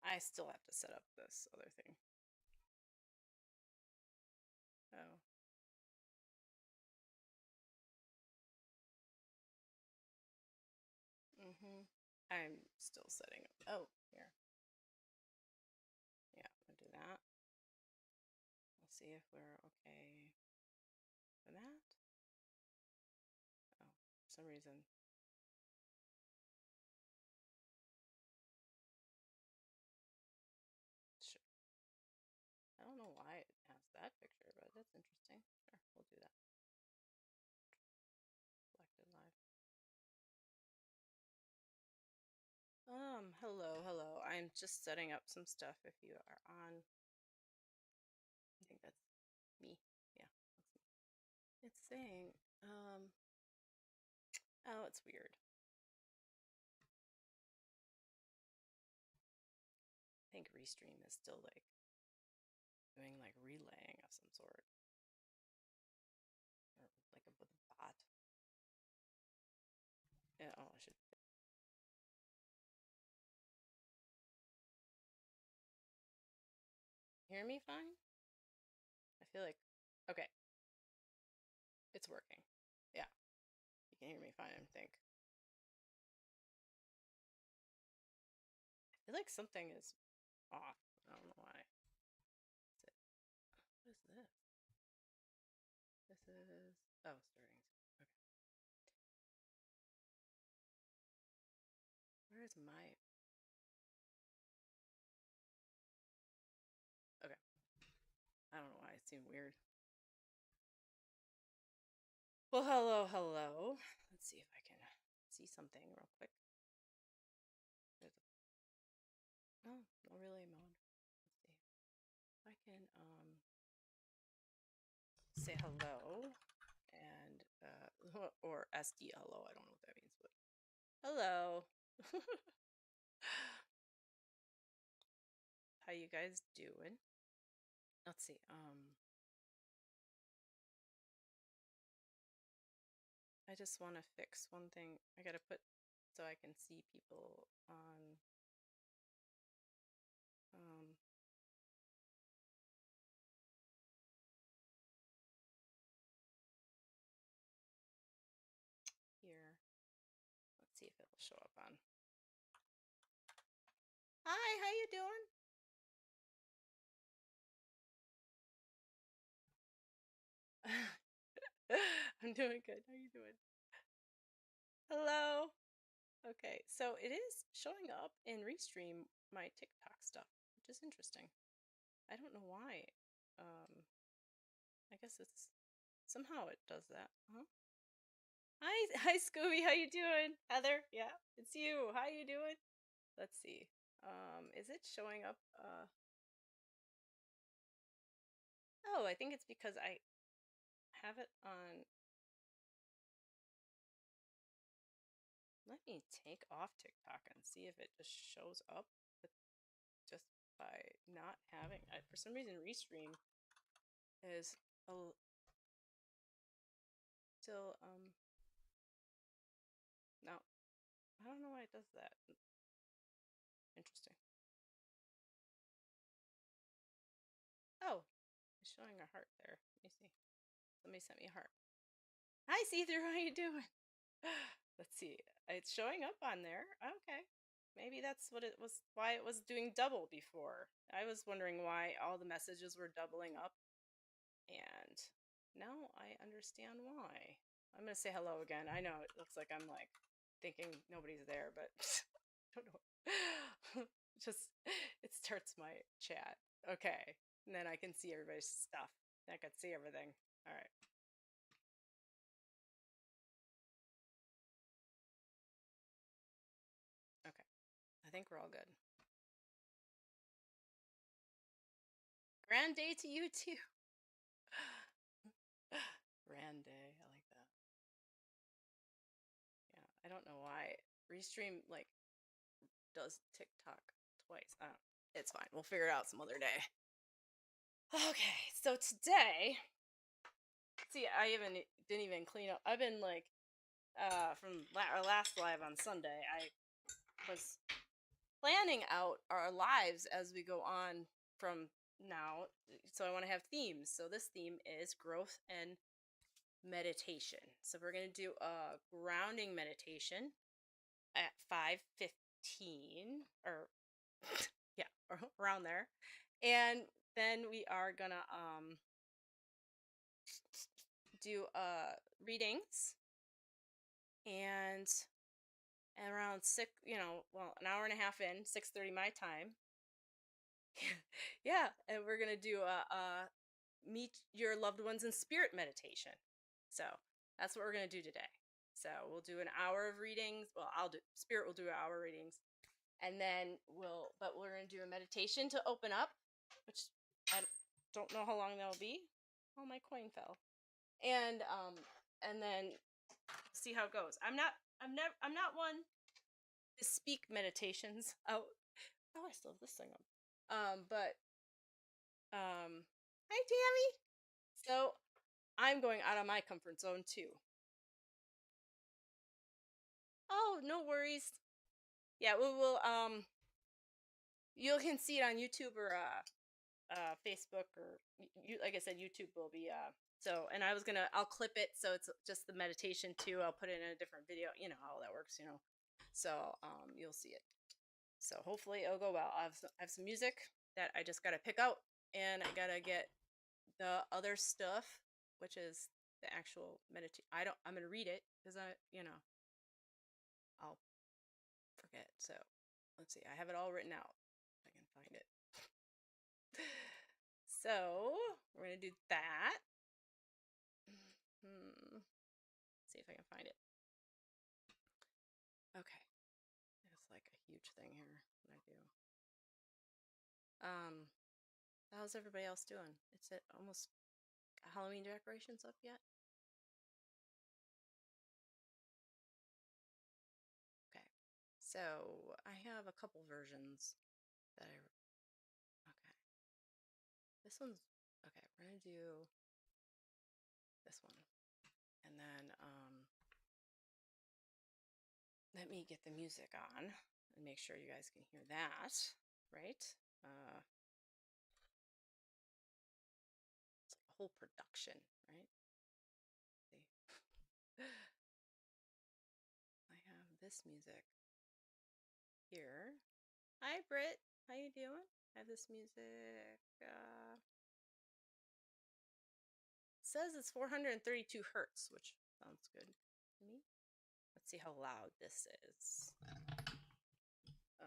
I still have to set up this other thing. Oh. I'm still setting up. Oh, here. Yeah, I'll do that. We'll see if we're okay for that. Oh, for some reason. Sure. I don't know why it has that picture, but that's interesting. Sure, we'll do that. Selected live. Hello. I'm just setting up some stuff if you are on. I think that's me. Yeah, that's me. It's saying, oh, it's weird. I think Restream is still like doing like relaying of some sort, or like with a bot. Yeah, oh, I should hear me fine. I feel like, okay, it's working. Yeah, you can hear me fine, I think. I feel like something is off. I don't know why. What is this? This is, oh, starting. Okay. Where is my, okay. I don't know why it seemed weird. Well, hello. Let's see if I can see something real quick. There's a, no relay mode. Let's see. I can say hello and or SD hello. I don't know what that means, but hello. How you guys doing? Let's see. I just want to fix one thing. I gotta put so I can see people on here. Let's see if it'll show up on. Hi, how you doing? I'm doing good. How you doing? Hello. Okay, so it is showing up in Restream my TikTok stuff, which is interesting. I don't know why. I guess it's somehow it does that. Huh? Hi, Scooby. How you doing? Heather, yeah, it's you. How you doing? Let's see. Is it showing up? Oh, I think it's because I have it on. Let me take off TikTok and see if it just shows up just by not having. For some reason, Restream is still no. I don't know why it does that. Interesting. Oh, it's showing a heart there. Let me see. Somebody sent me a heart. Hi, see-through. How you doing? Let's see. It's showing up on there. Okay. Maybe that's what it was, why it was doing double before. I was wondering why all the messages were doubling up. And now I understand why. I'm going to say hello again. I know it looks like I'm like thinking nobody's there, but I don't know. Just, it starts my chat. Okay. And then I can see everybody's stuff. I can see everything. All right. Okay. I think we're all good. Grand day to you too. Grand day. I like that. Yeah. I don't know why Restream like does TikTok twice. I don't. It's fine. We'll figure it out some other day. Okay. So today, see, I even didn't even clean up. I've been like, from our last live on Sunday. I was planning out our lives as we go on from now. So I want to have themes. So this theme is growth and meditation. So we're going to do a grounding meditation at 5:15 or yeah, around there. And then we are going to do readings and around six, an hour and a half in, 6:30 my time. Yeah, and we're gonna do a meet your loved ones in spirit meditation. So that's what we're gonna do today. So we'll do an hour of readings. Well, I'll do spirit will do an hour readings, and then we're gonna do a meditation to open up, which I don't know how long that'll be. Oh, my coin fell, and then see how it goes. I'm not one to speak meditations out. Oh, I still have this thing on. But hi Tammy. So I'm going out of my comfort zone too. Oh, no worries. Yeah, we will. You can see it on YouTube or Facebook or you. Like I said, YouTube will be So, and I'll clip it so it's just the meditation too. I'll put it in a different video. You know how that works. So you'll see it. So hopefully it'll go well. I have some music that I just gotta pick out, and I gotta get the other stuff, which is the actual meditation. I'm gonna read it because I'll forget. So let's see. I have it all written out. If I can find it. So we're gonna do that. See if I can find it. Okay. It's like a huge thing here that I do. How's everybody else doing? It's almost Halloween decorations up yet? Okay. So I have a couple versions that okay. This one's, okay, we're gonna do this one. And then, let me get the music on and make sure you guys can hear that, right? It's like a whole production, right? See. I have this music here. Hi, Britt. How you doing? I have this music. Says it's 432 hertz, which sounds good to me. Let's see how loud this is. I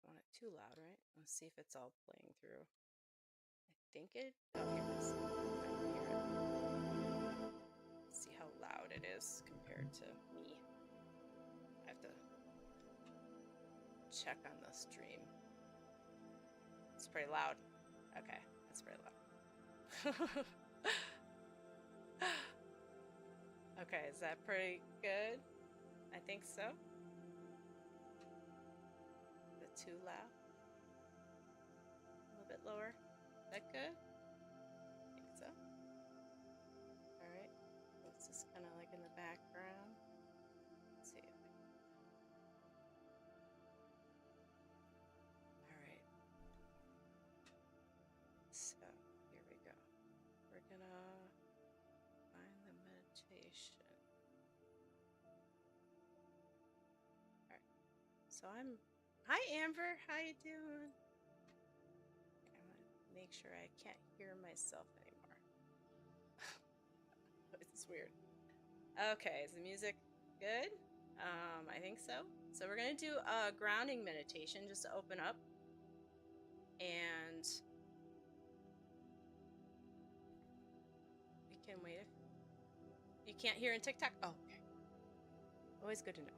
want it too loud, right? Let's see if it's all playing through. I think it. Oh, here it is. Let's see how loud it is compared to me. I have to check on the stream. It's pretty loud. Okay, that's pretty loud. Okay, is that pretty good? I think so. Is it too loud? A little bit lower. Is that good? I think so. Alright. It's just kind of like in the background. Let's see if alright. So, here we go. We're gonna find the meditation. Alright. So hi Amber, how you doing? I'm gonna make sure I can't hear myself anymore. It's weird. Okay, is the music good? I think so. So we're gonna do a grounding meditation just to open up. And we can wait if you can't hear in TikTok. Oh, okay. Always good to know.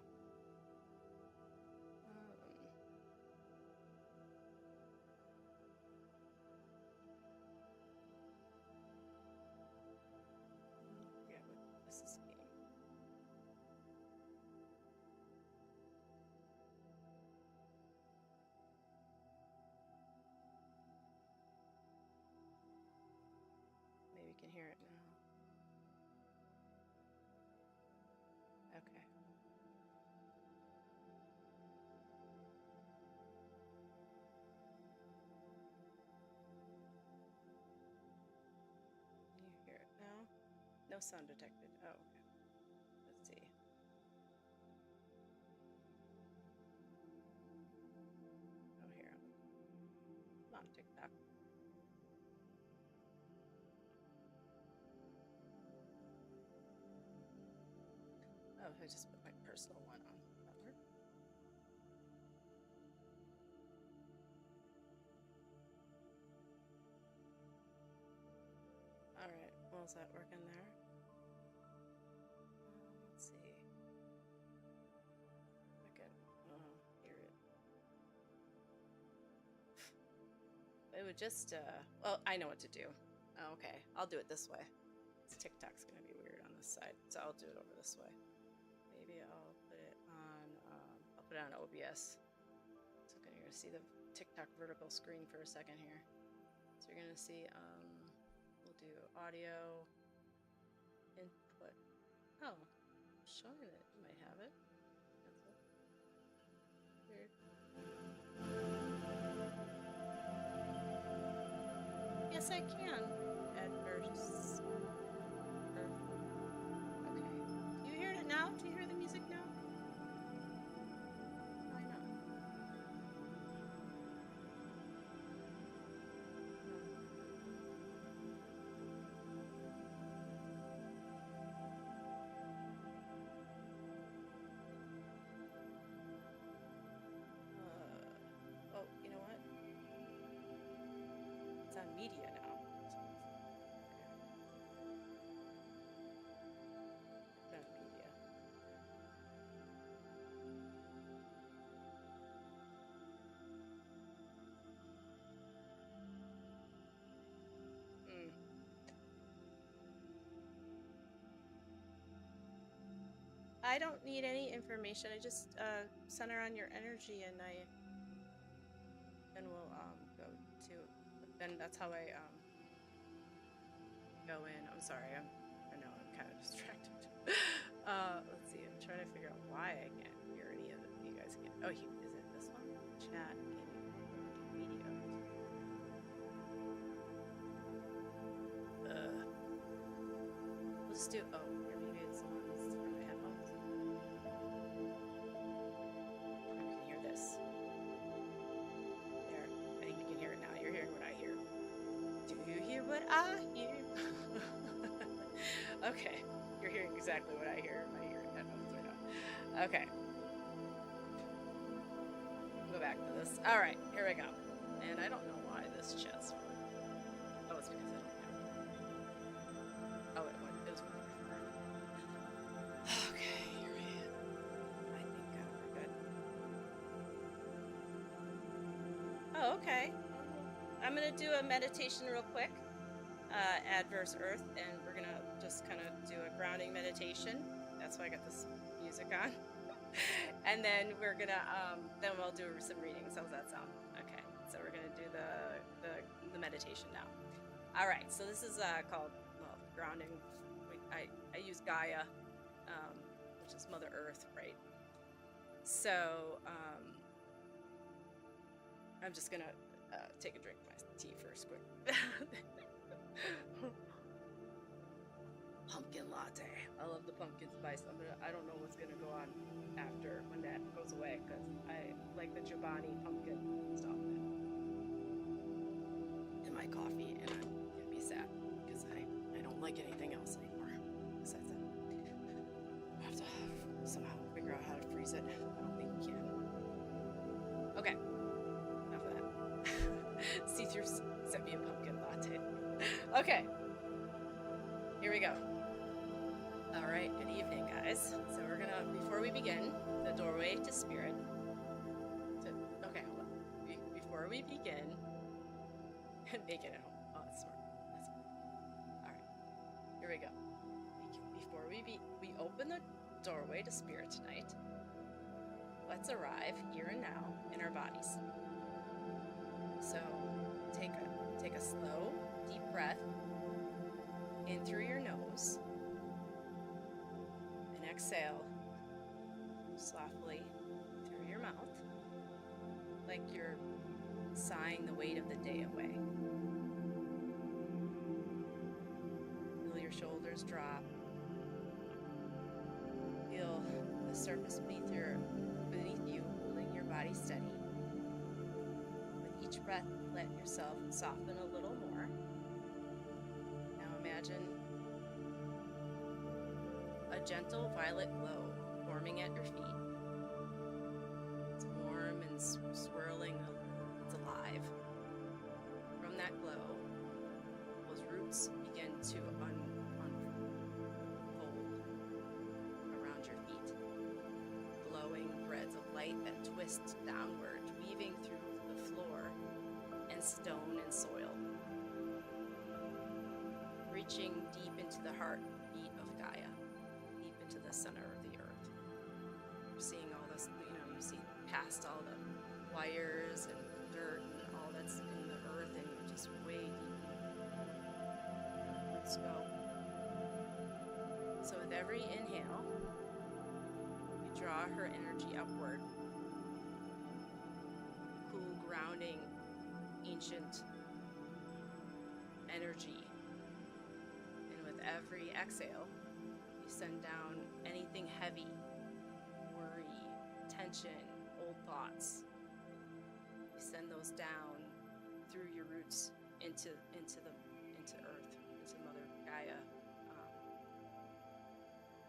Maybe you can hear it now. Okay. sound detected. Oh, okay. Let's see. Oh, here. Come on, TikTok. Oh, I just put my personal one on. That work? All right. Well, is that working there? Let's see. I can hear it. It would just, well, I know what to do. Oh, okay, I'll do it this way. This TikTok's gonna be weird on this side, so I'll do it over this way. Maybe I'll put it on OBS. So you're gonna see the TikTok vertical screen for a second here. So you're gonna see, we'll do audio input. Oh, showing it. You might have it. Weird. Yes, I can. Adverse. Okay. Do you hear it now? Do you hear the music now? Why not? Oh, you know what? It's on media now. It's on media. I don't need any information. I just center on your energy, and then we'll go to. Then that's how I go in. I'm sorry. I know I'm kind of distracted. Let's see. I'm trying to figure out why I can't hear any of it. You guys can't. Oh, is it this one? Chat. Media. We'll just do. Oh, here, maybe it's the ones for my headphones. I can hear this. There. I think you can hear it now. You're hearing what I hear. Do you hear what I hear? Okay. You're hearing exactly what I hear. Am I hearing headphones or not? Okay. Go back to this. All right. Here we go. And I don't know why this chest. Oh, it's because I don't have it. Oh, it was one before. Okay, here we are. I think we're good. Oh, okay. I'm going to do a meditation real quick. Adverse Earth, and we're going to just kind of do a grounding meditation. That's why I got this music on. And then we're going to, then we'll do some readings. How's that sound? Okay, so we're going to do the meditation now. All right, so this is called, well, grounding. I use Gaia, which is Mother Earth, right? So I'm just going to take a drink of my tea first, quick. Pumpkin latte. I love the pumpkin spice. I don't know what's gonna go on after when that goes away, because I like the Chobani pumpkin stuff in my coffee, and I'm gonna be sad because I don't like anything else anymore besides that. I have to somehow figure out how to freeze it. I don't think you can. Okay, enough of that. See-through sent me a pumpkin latte. Okay, here we go. All right, good evening, guys. So we're gonna, before we begin, the doorway to spirit. Okay, hold on. Before we begin, make it at home. Oh, that's smart. That's smart. All right, here we go. Before we open the doorway to spirit tonight, let's arrive here and now in our bodies. So take a slow, deep breath in through your nose, and exhale softly through your mouth, like you're sighing the weight of the day away. Feel your shoulders shoulders drop. Feel the surface beneath you, holding your body steady. With each breath, let yourself soften a little more. Now imagine a gentle violet glow forming at your feet. It's warm and swirling, it's alive. From that glow, those roots begin to unfold around your feet. Glowing threads of light that twist downward, weaving through the floor and stone and soil. Reaching deep into the heartbeat of Gaia, deep into the center of the earth. You're seeing all this, you see past all the wires and dirt and all that's in the earth, and you're just way deep. Let's go. So with every inhale, you draw her energy upward. Cool, grounding, ancient energy. And with every exhale, you send down anything heavy, worry, tension, old thoughts. You send those down through your roots into Earth, into Mother Gaia.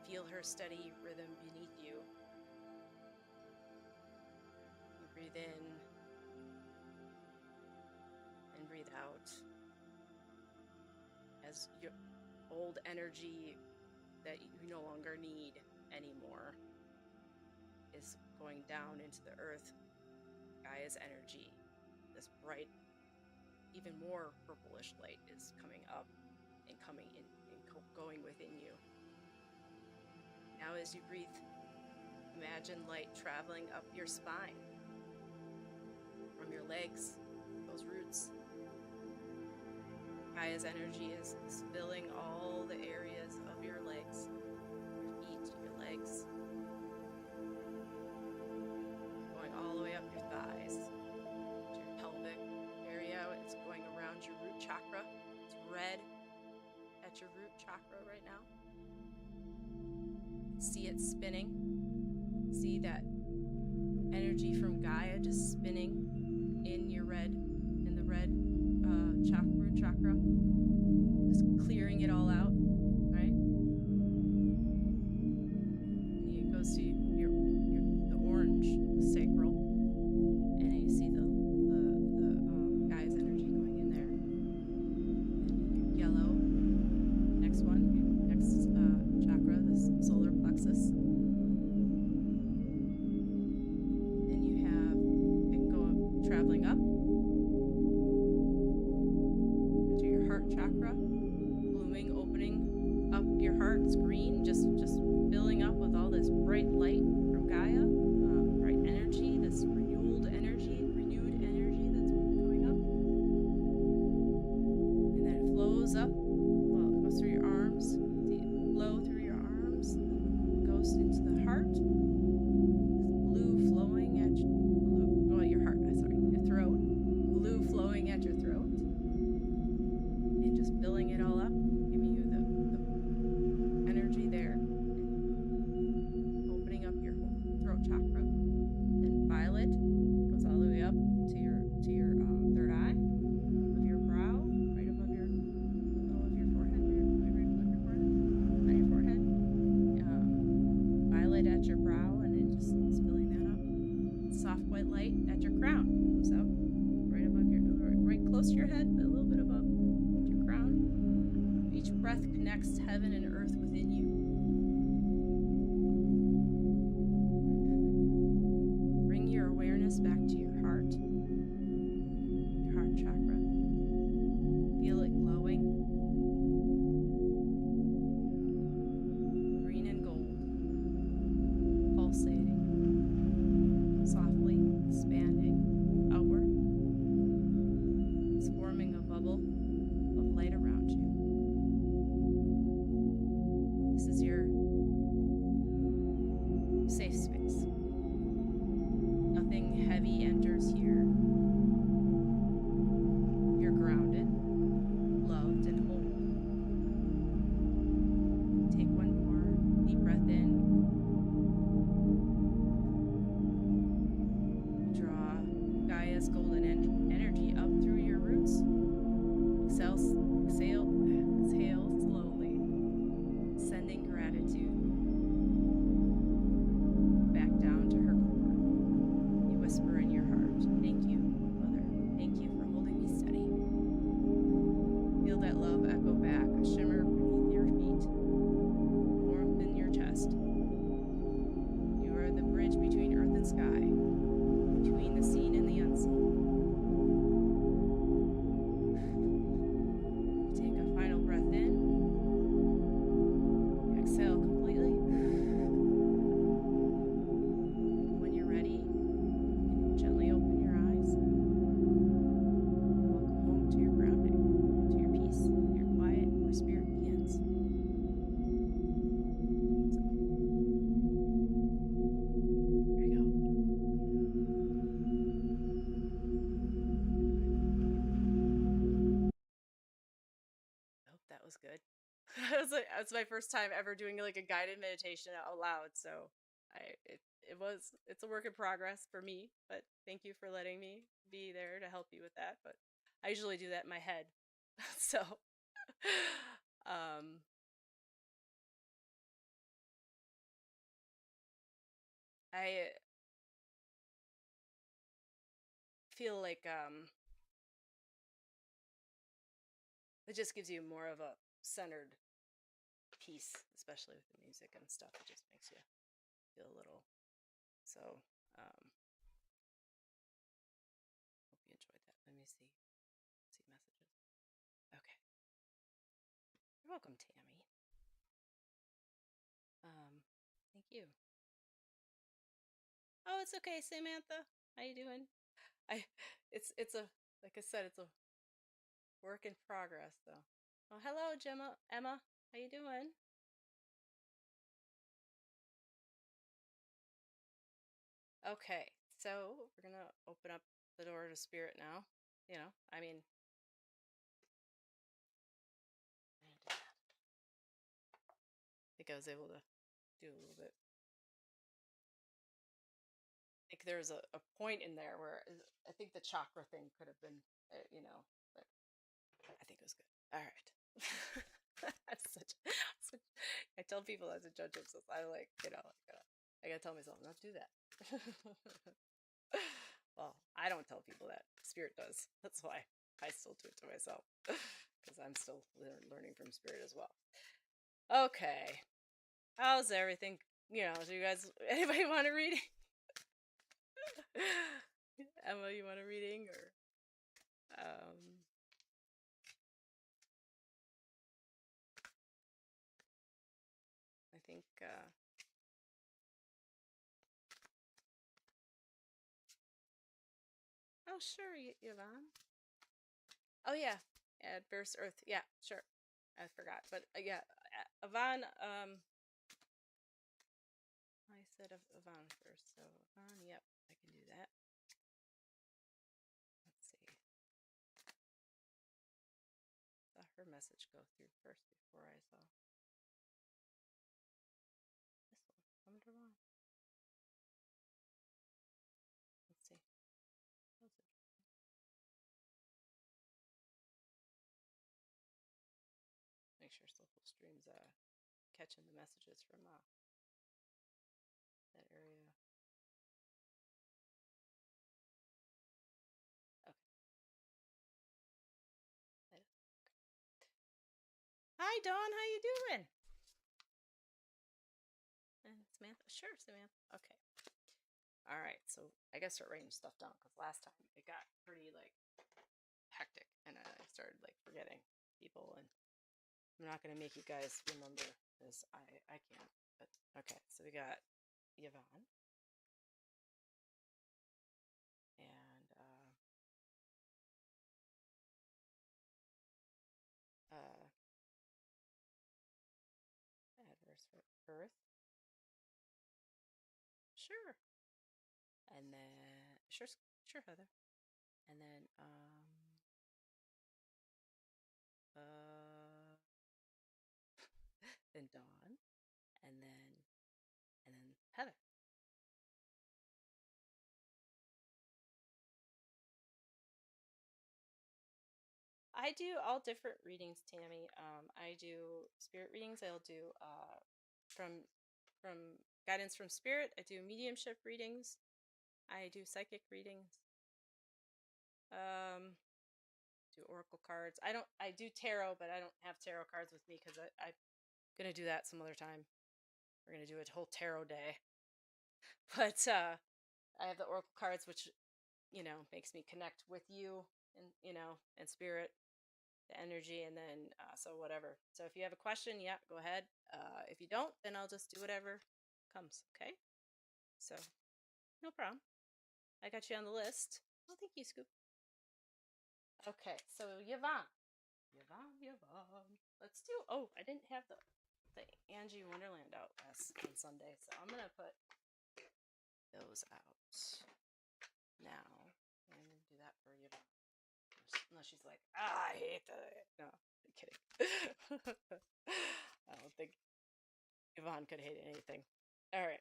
Feel her steady rhythm beneath you. You breathe in and breathe out as your old energy that you no longer need anymore is going down into the earth. Gaia's energy, this bright, even more purplish light is coming up and coming in and going within you. Now as you breathe, imagine light traveling up your spine, from your legs, those roots. Gaia's energy is filling all the areas of your legs, your feet, your legs, going all the way up your thighs, to your pelvic area. It's going around your root chakra. It's red at your root chakra right now. See it spinning. See that energy from Gaia just spinning in the red root chakra, just clearing it all out, right? And it goes to the orange, the sacral, and you see the Gaia's energy going in there. And your yellow, next chakra, this solar plexus. Then you have it traveling up to your heart chakra, blooming, opening up your heart. It's green, just filling up with all this bright light from Gaia, bright energy, this renewed energy that's coming up. And then it flows up. Well, it goes through your arms, flow through your arms, goes into the heart. This blue flowing at your throat. Blue flowing at your throat. And just filling it all up, giving you the energy there. And opening up your whole throat chakra. Then violet goes all the way up to your third eye, of your brow, right above your middle of your forehead there, right above your forehead, on your forehead. Violet at your brow, and then just filling that up. Soft white light at your crown comes up, right above right close to your head, but a little bit above your crown. Each breath connects heaven and earth within you. Bring your awareness back to your heart chakra. Feel it glowing, green and gold, pulsating, softly expanding outward. It's forming a bubble of light around you. This is your safe space. Nothing heavy this golden energy up through your roots. Exhale slowly, sending gratitude back down to her core. You whisper in your heart, "Thank you, Mother. Thank you for holding me steady." Feel that love echo back, a shimmer beneath your feet, warmth in your chest. You are the bridge between earth and sky, between the seen and the unseen. Take a final breath in. Exhale completely. When you're ready, you can gently open your eyes. Welcome home to your grounding, to your peace, your quiet, where spirit begins. There you go. I hope that was good. That's my first time ever doing like a guided meditation out loud, so it's a work in progress for me, but thank you for letting me be there to help you with that. But I usually do that in my head. So um I feel like it just gives you more of a centered peace, especially with the music and stuff. It just makes you feel a little. So hope you enjoyed that. Let me see messages. Okay. You're welcome, Tammy. Thank you. Oh, it's okay, Samantha. How you doing? It's a, like I said, it's a work in progress though. Oh, hello, Emma. How you doing? Okay, so we're gonna open up the door to spirit now. You know, I mean, I think I was able to do a little bit. I think there's a point in there where I think the chakra thing could have been, but I think it was good. All right. I'm such, I tell people as a judge of I like, I gotta tell myself not to do that. Well, I don't tell people that. Spirit does. That's why I still do it to myself, because I'm still learning from spirit as well. Okay. How's everything? Do you guys, anybody want a reading? Emma, you want a reading? Or I think oh sure, Yvonne. Oh yeah, Adverse Earth. Yeah, sure. I forgot, but yeah, Yvonne. I said Yvonne first, so Yvonne. Yep, I can do that. Let's see. Saw her message go through first before I saw this one. I wonder why. Let's see. How's it? Make sure Social Stream's catching the messages from that area. Okay. Hi Dawn, how you doing? And Samantha, sure, Samantha. Okay. All right, so I gotta start writing stuff down because last time it got pretty like hectic and I started like forgetting people, and I'm not gonna make you guys remember because I can't. But okay, so we got Yvonne and Adverse Earth, sure, and then sure Heather, and then then Dawn, and then Heather. I do all different readings, Tammy. I do spirit readings. I'll do from from guidance from spirit. I do mediumship readings. I do psychic readings. Um, do oracle cards. I do tarot, but I don't have tarot cards with me because I'm gonna do that some other time. We're gonna do a whole tarot day. But I have the oracle cards, which makes me connect with you and and spirit, the energy, and then so whatever. So if you have a question, yeah, go ahead. If you don't, then I'll just do whatever comes. Okay. So no problem. I got you on the list. Oh, thank you, Scoop. Okay, so Yvonne. Let's do. Oh, I didn't have the Angie Wonderland out on Sunday, so I'm gonna put those out now. I'm gonna do that for Yvonne. Unless she's like, I hate that. No, I'm kidding. I don't think Yvonne could hate anything. All right.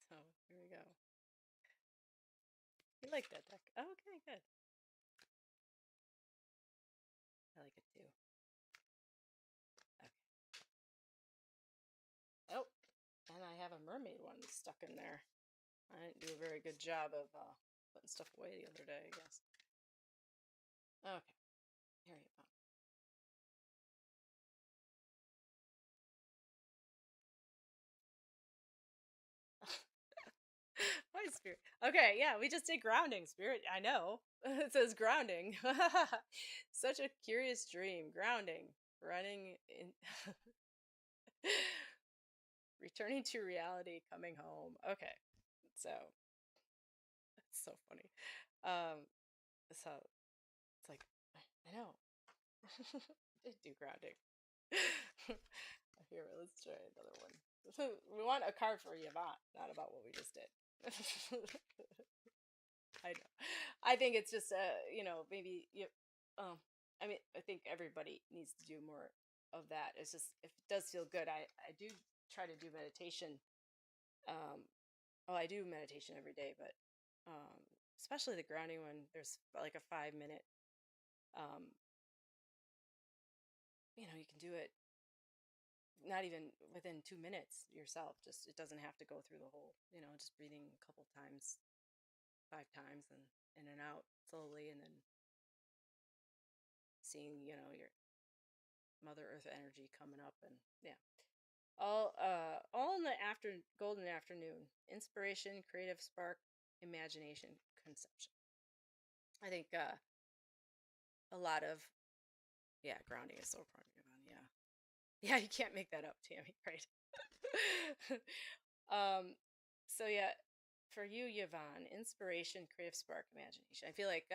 So here we go. You like that deck? Oh, okay, good. I like it too. Okay. Oh, and I have a mermaid one stuck in there. I didn't do a very good job of putting stuff away the other day, I guess. Okay, here you go. Why spirit? Okay, yeah, we just did grounding, spirit. I know. It says grounding. Such a curious dream. Grounding. Running in returning to reality, coming home. Okay. So it's so funny. Um so it's like I know. I did do grounding. Here, let's try another one. We want a card for Yvonne, not about what we just did. I know. I think it's just maybe you I mean, I think everybody needs to do more of that. It's just if it does feel good, I do try to do meditation. Um oh, I do meditation every day, but um especially the grounding one, there's like a 5 minute um you can do it not even within 2 minutes yourself. Just it doesn't have to go through the whole, just breathing a couple times, 5 times, and in and out slowly, and then seeing, your Mother Earth energy coming up, and yeah, all in the golden afternoon. Inspiration, creative spark, imagination, conception. I think a lot of grounding is so important. Yeah, yeah, you can't make that up, Tammy, right? um, so yeah, for you, Yvonne, inspiration, creative spark, imagination. I feel like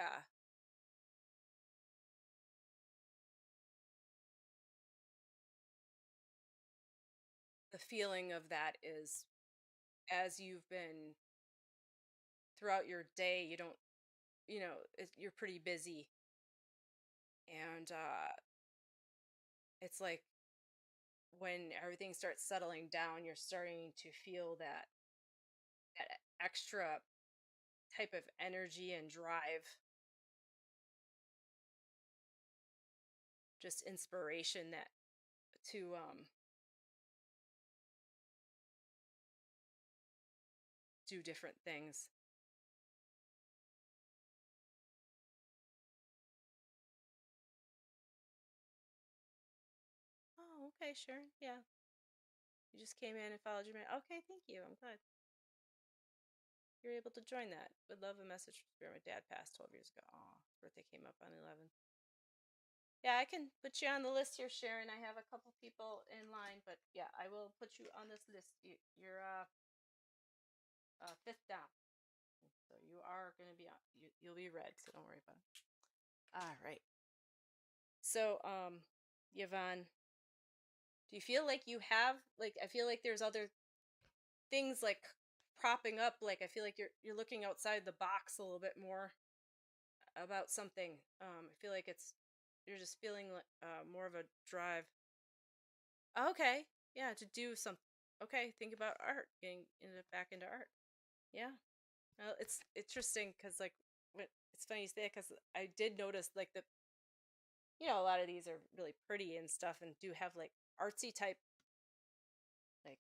the feeling of that is as you've been throughout your day, you don't, you're pretty busy, and it's like when everything starts settling down, you're starting to feel that extra type of energy and drive, just inspiration that to do different things. Oh, okay, sure. Yeah. You just came in and followed your man. Okay, thank you. I'm glad you're able to join that. Would love a message from Spirit. My dad passed 12 years ago. Oh, birthday came up on the 11th. Yeah, I can put you on the list here, Sharon. I have a couple people in line, but yeah, I will put you on this list. You're fifth down, so you are going to be on. You'll be red, so don't worry about it. All right. So, Yvonne, do you feel like you have like? I feel like there's other things like propping up. Like I feel like you're looking outside the box a little bit more about something. I feel like you're just feeling like more of a drive. Okay, yeah, to do something. okay, think about art, getting back into art. Yeah. It's interesting because like it's funny you say it because I did notice like a lot of these are really pretty and stuff and do have like artsy type like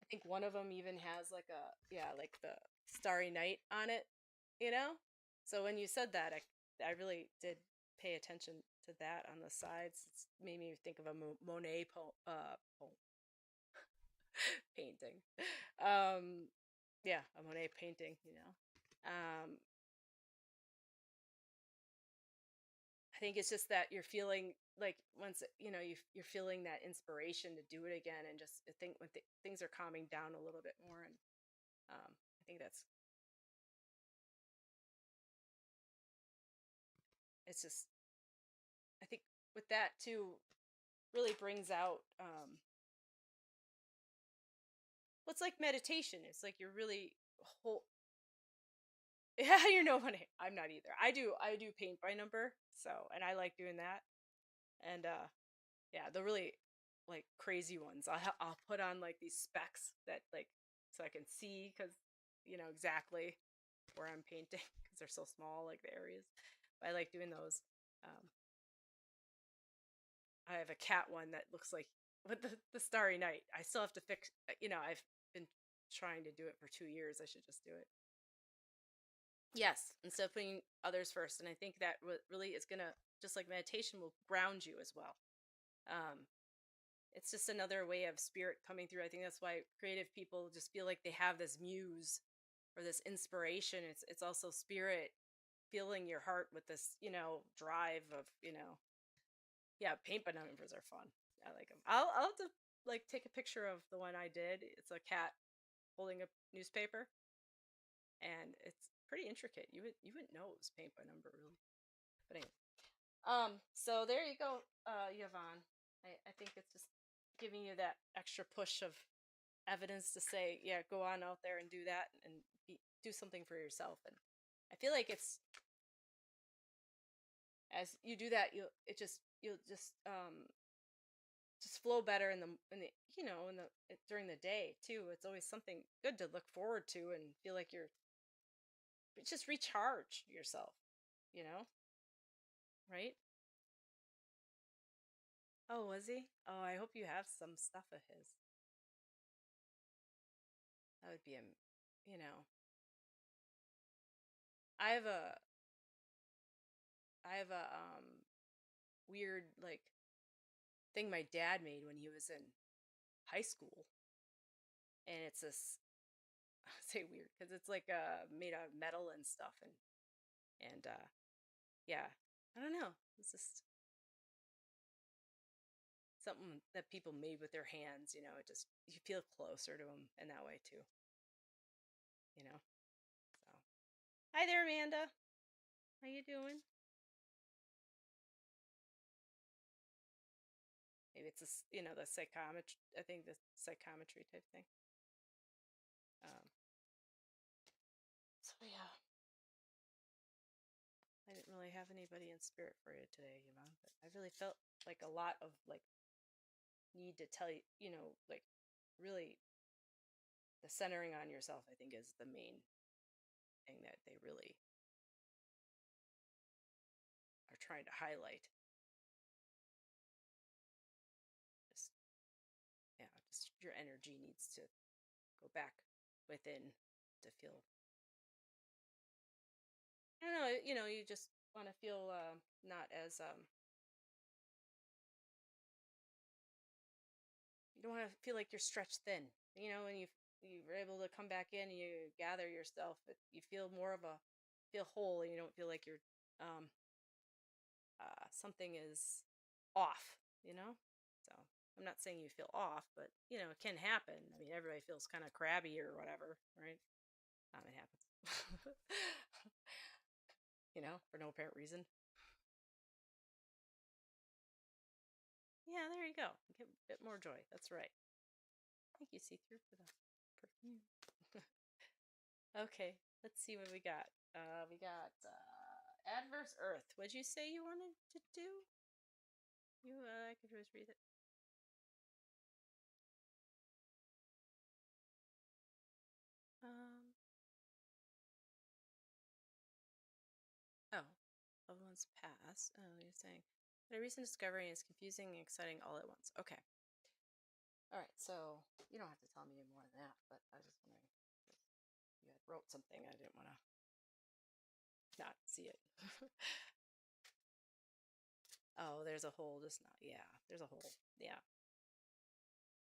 I think one of them even has like like the Starry Night on it, you know? So when you said that, I really did pay attention to that on the sides. It's made me think of a Monet painting. Um, yeah, a Monet painting, you know. I think it's just that you're feeling like once you're feeling that inspiration to do it again, and just I think when things are calming down a little bit more, and I think that's it's just I think with that too really brings out what's like meditation. It's like you're really whole. Yeah, you're nobody. I'm not either. I do paint by number, so and I like doing that. And yeah, the really like crazy ones. I'll put on like these specs that like so I can see because exactly where I'm painting because they're so small like the areas. But I like doing those. Um, I have a cat one that looks like with the Starry Night. I still have to fix. I've been trying to do it for 2 years. I should just do it. Yes, instead of putting others first, and I think that really is gonna just like meditation will ground you as well. Um, it's just another way of spirit coming through. I think that's why creative people just feel like they have this muse or this inspiration. It's also spirit filling your heart with this drive of yeah, paint by numbers are fun. I like them. I'll have to like take a picture of the one I did. It's a cat holding a newspaper, and it's pretty intricate. You wouldn't know it was paint by number really, but anyway. So there you go, Yvonne. I think it's just giving you that extra push of evidence to say, yeah, go on out there and do that and do something for yourself. And I feel like it's as you do that, you'll just flow better in the during the day too. It's always something good to look forward to and feel like you're just recharge yourself, you know, right? Oh, was he? Oh, I hope you have some stuff of his. That would be a, you know, I have a, I have a weird like thing my dad made when he was in high school, and it's this. I say weird because it's like made out of metal and stuff, and yeah, I don't know. It's just something that people made with their hands. It just you feel closer to them in that way too. You know. So, hi there, Amanda. How you doing? Maybe it's the psychometry. I think the psychometry type thing. Um, so yeah, I didn't really have anybody in spirit for you today, but I really felt like a lot of like need to tell you, like really the centering on yourself. I think is the main thing that they really are trying to highlight. Just yeah, just your energy needs to go back within to feel. I don't know. You just want to feel not as you don't want to feel like you're stretched thin. When you're able to come back in and you gather yourself, you feel more of a feel whole. And you don't feel like you're um something is off. So I'm not saying you feel off, but it can happen. I mean, everybody feels kind of crabby or whatever, right? It happens. For no apparent reason. Yeah, there you go. Get a bit more joy. That's right. Thank you, see through for the perfume. Okay, let's see what we got. We got adverse earth. What'd you say you wanted to do? I could just read it. months pass. Oh, you're saying, but a recent discovery is confusing and exciting all at once. Okay. All right. So you don't have to tell me more than that, but I was just wondering if you had wrote something. I didn't want to not see it. Oh, there's a hole. Just not. Yeah, there's a hole. Yeah.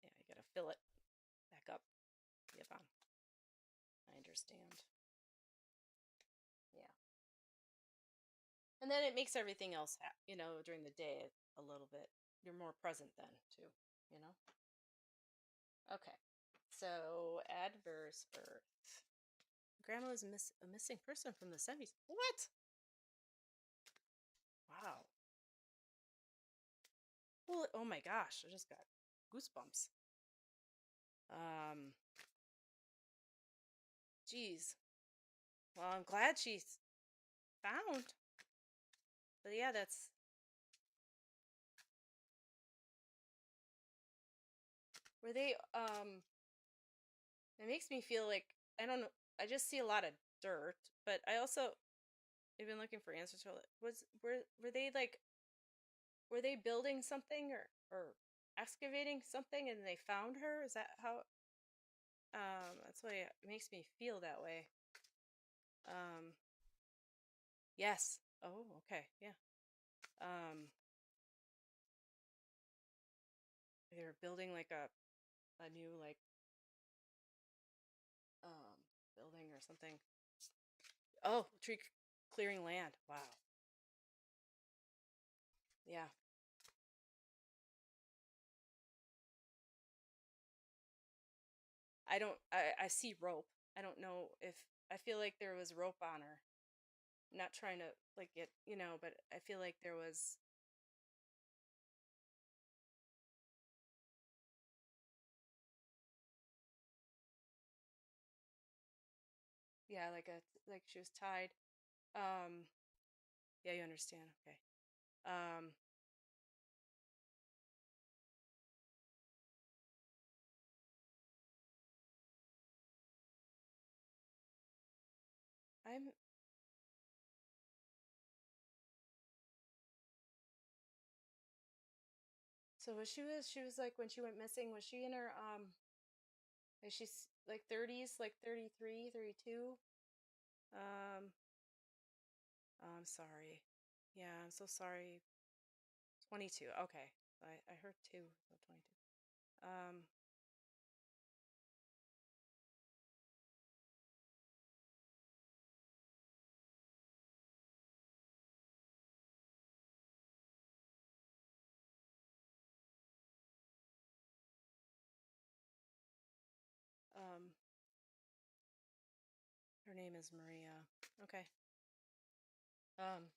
Yeah. You gotta fill it back up. Yep. I understand. Yeah. And then it makes everything else, during the day a little bit. You're more present then too, you know? Okay. So, adverse birth. Grandma was a missing person from the 70s. What? Wow. Well, oh my gosh, I just got goosebumps. Um, Geez. Well, I'm glad she's found. But yeah, were they, it makes me feel like, I don't know, I just see a lot of dirt, but I also, I've been looking for answers for it. Were they like, were they building something or excavating something and they found her? Is that how? That's why it makes me feel that way. Um, yes. Oh, okay. Yeah. Um, they were building like a new like um building or something. Oh, clearing land. Wow. Yeah. I see rope. I don't know if I feel like there was rope on her. Not trying to like get, but I feel like there was, yeah, like she was tied. Um, yeah, you understand. Okay. Um, I'm so she was like when she went missing, was she in her is she like 30s, like 33, 32? Um, oh, I'm sorry. Yeah, I'm so sorry. 22. Okay. I heard two, so 22. Um, um, her name is Maria. Okay. Um,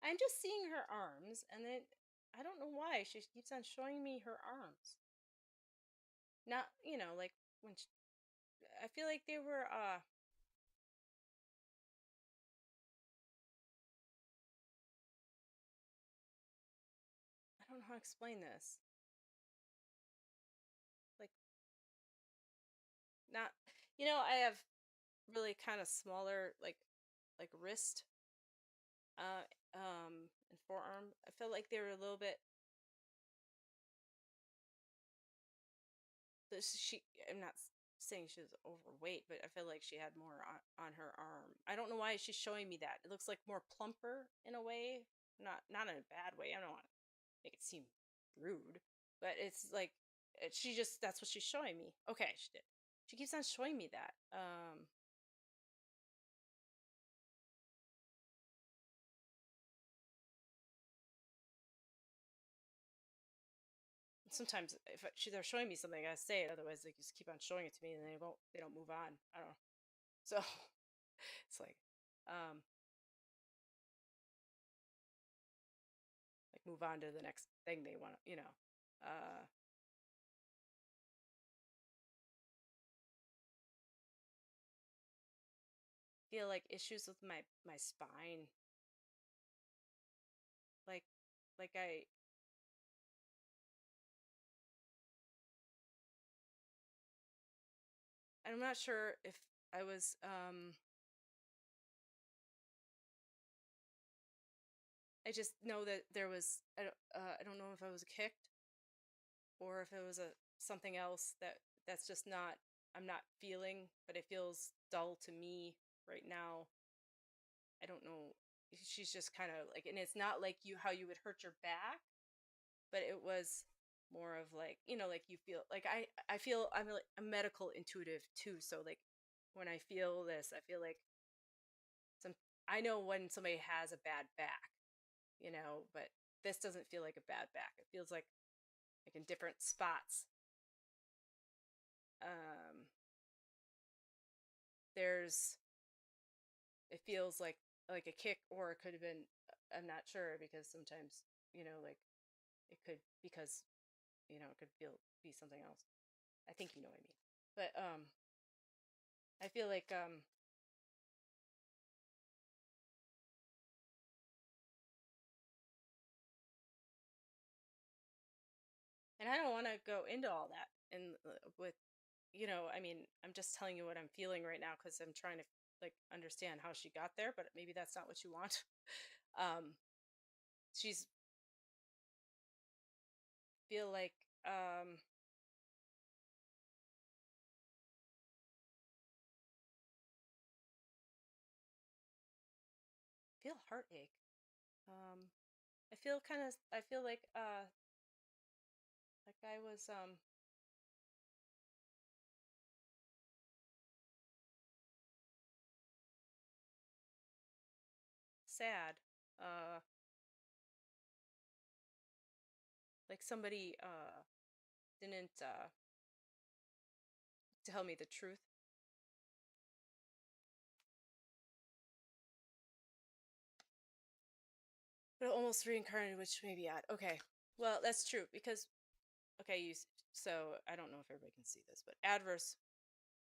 I'm just seeing her arms, and then I don't know why she keeps on showing me her arms. Not, like when she, I feel like they were I don't know how to explain this. Like not, I have really kind of smaller like wrist uh and forearm. I felt like they were a little bit, she, I'm not saying she was overweight, but I feel like she had more on her arm. I don't know why she's showing me that. It looks like more plumper in a way. Not in a bad way. I don't want to make it seem rude, but it's like she just, that's what she's showing me. Okay, she did. She keeps on showing me that. Sometimes if they're showing me something, I gotta say it. Otherwise, they just keep on showing it to me, and they don't move on. I don't know. So it's um, like move on to the next thing they want to, feel like issues with my spine, like I, I'm not sure if I was I just know that there was I don't know if I was kicked or if it was a something else that's just not I'm not feeling, but it feels dull to me right now. I don't know. She's just kind of like, and it's not like you how you would hurt your back, but it was more of like, like you feel like I feel I'm a medical intuitive too, so like when I feel this, I feel like some I know when somebody has a bad back, but this doesn't feel like a bad back. It feels like in different spots. Um there's it feels like a kick, or it could have been, I'm not sure, because sometimes, like it could, because it could be something else. I think you know what I mean. But I feel like and I don't want to go into all that and with, I mean, I'm just telling you what I'm feeling right now because I'm trying to like understand how she got there, but maybe that's not what you want. um she's feel like feel heartache. I feel like I was sad. Uh like somebody didn't tell me the truth. But almost reincarnated, which may be odd. Okay. Well, that's true because okay, so I don't know if everybody can see this, but adverse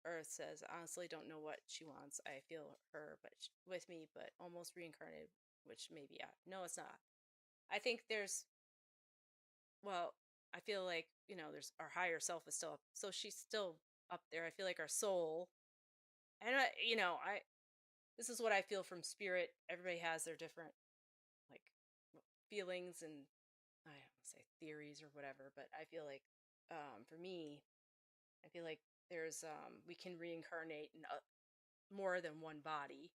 Earth says, honestly, don't know what she wants. I feel her, but with me, but almost reincarnated, which may be odd. No, it's not. I think well, I feel like, there's our higher self is still up. So she's still up there. I feel like our soul, and this is what I feel from spirit. Everybody has their different like feelings and I don't want to say theories or whatever, but I feel like for me, I feel like there's we can reincarnate in more than one body.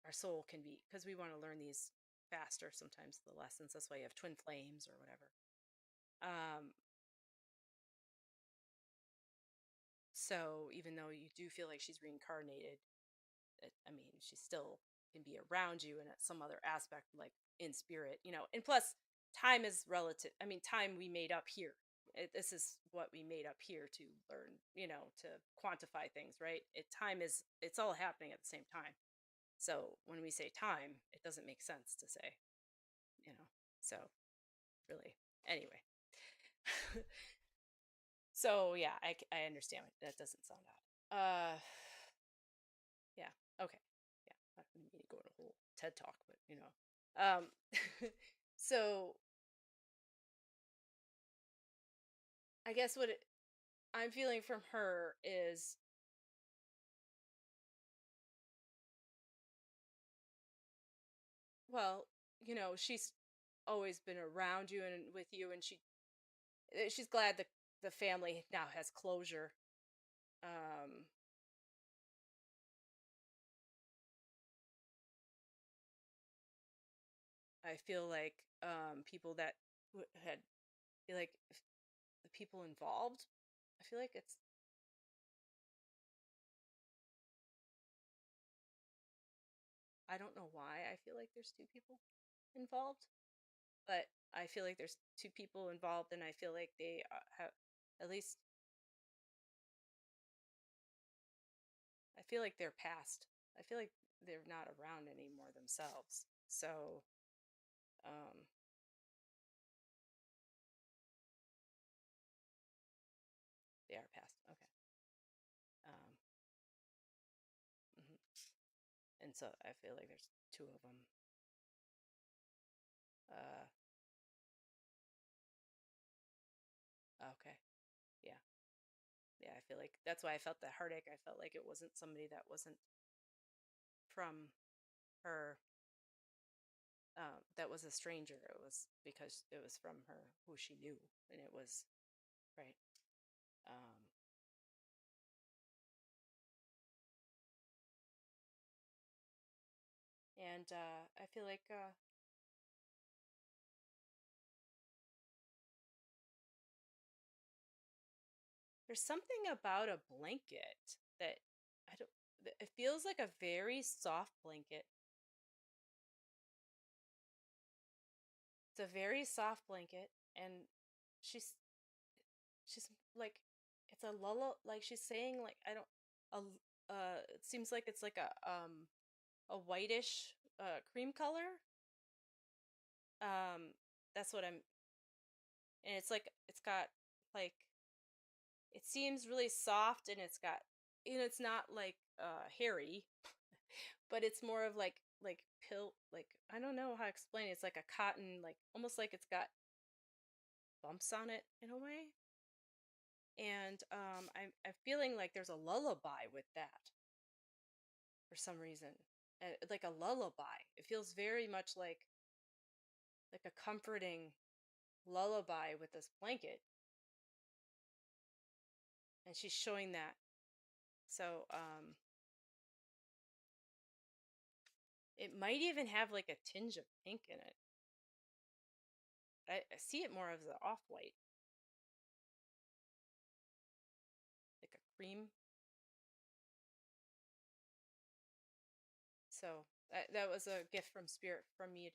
Our soul can be, because we want to learn these faster sometimes, the lessons. That's why you have twin flames or whatever. Um, so even though you do feel like she's reincarnated, I mean, she still can be around you in some other aspect, like in spirit, And plus, time is relative. I mean, time we made up here. This is what we made up here to learn, to quantify things, right? Time is, it's all happening at the same time. So when we say time, it doesn't make sense to say, you know. So really, anyway. So yeah, I understand. That doesn't sound odd. Yeah. Okay. Yeah. I didn't mean to go in a whole TED talk, but Um, so I guess I'm feeling from her is, well, she's always been around you and with you, and she's glad that the family now has closure. Um, I feel like people that had feel like the people involved. I feel like I don't know why I feel like there's two people involved, but I feel like there's two people involved, and I feel like they have, at least I feel like they're past. I feel like they're not around anymore themselves. So, um, they are past. Okay. Um, mhm. And so I feel like there's two of them. Uh, okay. Yeah. Yeah. I feel like that's why I felt the heartache. I felt like it wasn't somebody that wasn't from her, that was a stranger. It was because it was from her who she knew, and it was right. Um, and I feel like there's something about a blanket that I don't. It feels like a very soft blanket. It's a very soft blanket, and she's she's like, it's a lullaby. Like she's saying, like I don't. A it seems like it's like a whitish cream color. Um, that's what I'm. And it's like it's got like it seems really soft, and it's got, it's not like hairy, but it's more of like pill, like I don't know how to explain it. It's like a cotton, like almost like it's got bumps on it in a way. And I'm feeling like there's a lullaby with that for some reason. Like a lullaby. It feels very much like a comforting lullaby with this blanket, and she's showing that. So it might even have like a tinge of pink in it. I see it more as an off-white, like a cream. So that was a gift from spirit from me,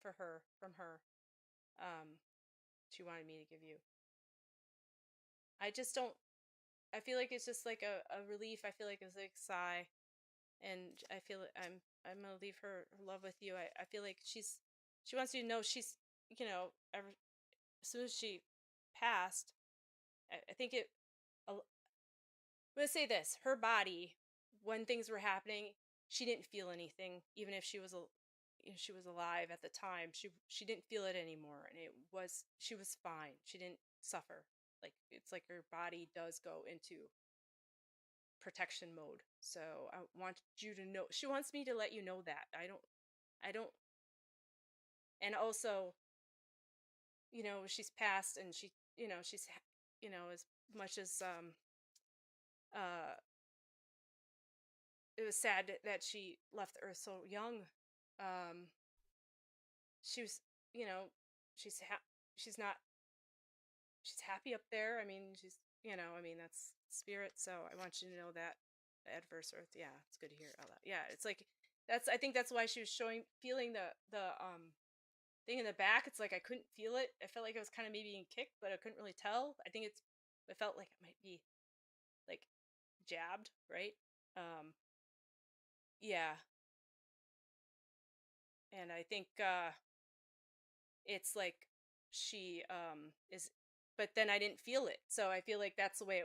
for her, from her. Um, she wanted me to give you. I just don't. I feel like it's just like a relief. I feel like it's like a sigh, and I feel I'm gonna leave her love with you. I feel like she wants you to know she's, ever as soon as she passed. I think it. I'm gonna say this: her body, when things were happening, she didn't feel anything, even if she was alive at the time. She didn't feel it anymore, and she was fine. She didn't suffer. Like it's like her body does go into protection mode. So I want you to know. She wants me to let you know that. I don't. And also, she's passed, and as much as uh it was sad that she left the earth so young. Um, she was, you know, she's not, she's happy up there. I mean, that's spirit. So I want you to know that adverse earth. Yeah, it's good to hear all that. Yeah, it's like I think that's why she was feeling the thing in the back. It's like I couldn't feel it. I felt like it was kind of maybe being kicked, but I couldn't really tell. It felt like it might be like jabbed, right? Um, yeah, and I think it's like she is, but then I didn't feel it, so I feel like that's the way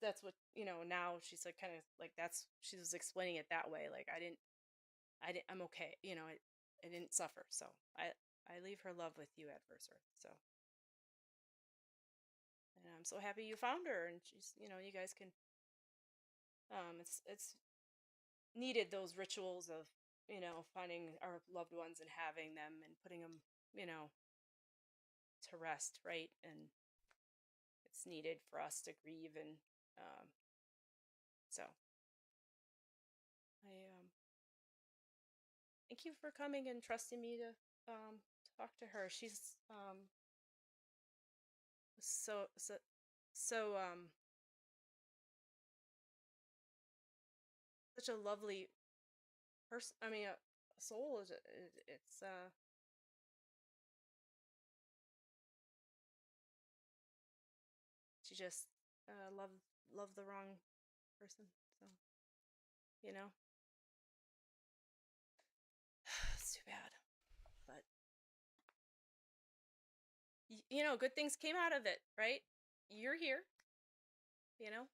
that's what, now she's like kind of like, that's she was explaining it that way, like I didn't, I'm okay, I didn't suffer. So I leave her love with you, adverse earth. So, and I'm so happy you found her, and she's, you guys can, it's needed, those rituals of, finding our loved ones and having them and putting them, you know to rest, right? And it's needed for us to grieve. And um, so I thank you for coming and trusting me to talk to her. She's so such a lovely person. I mean, a soul is it's she just loved the wrong person. So, you know, it's too bad, but good things came out of it, right? You're here. You know,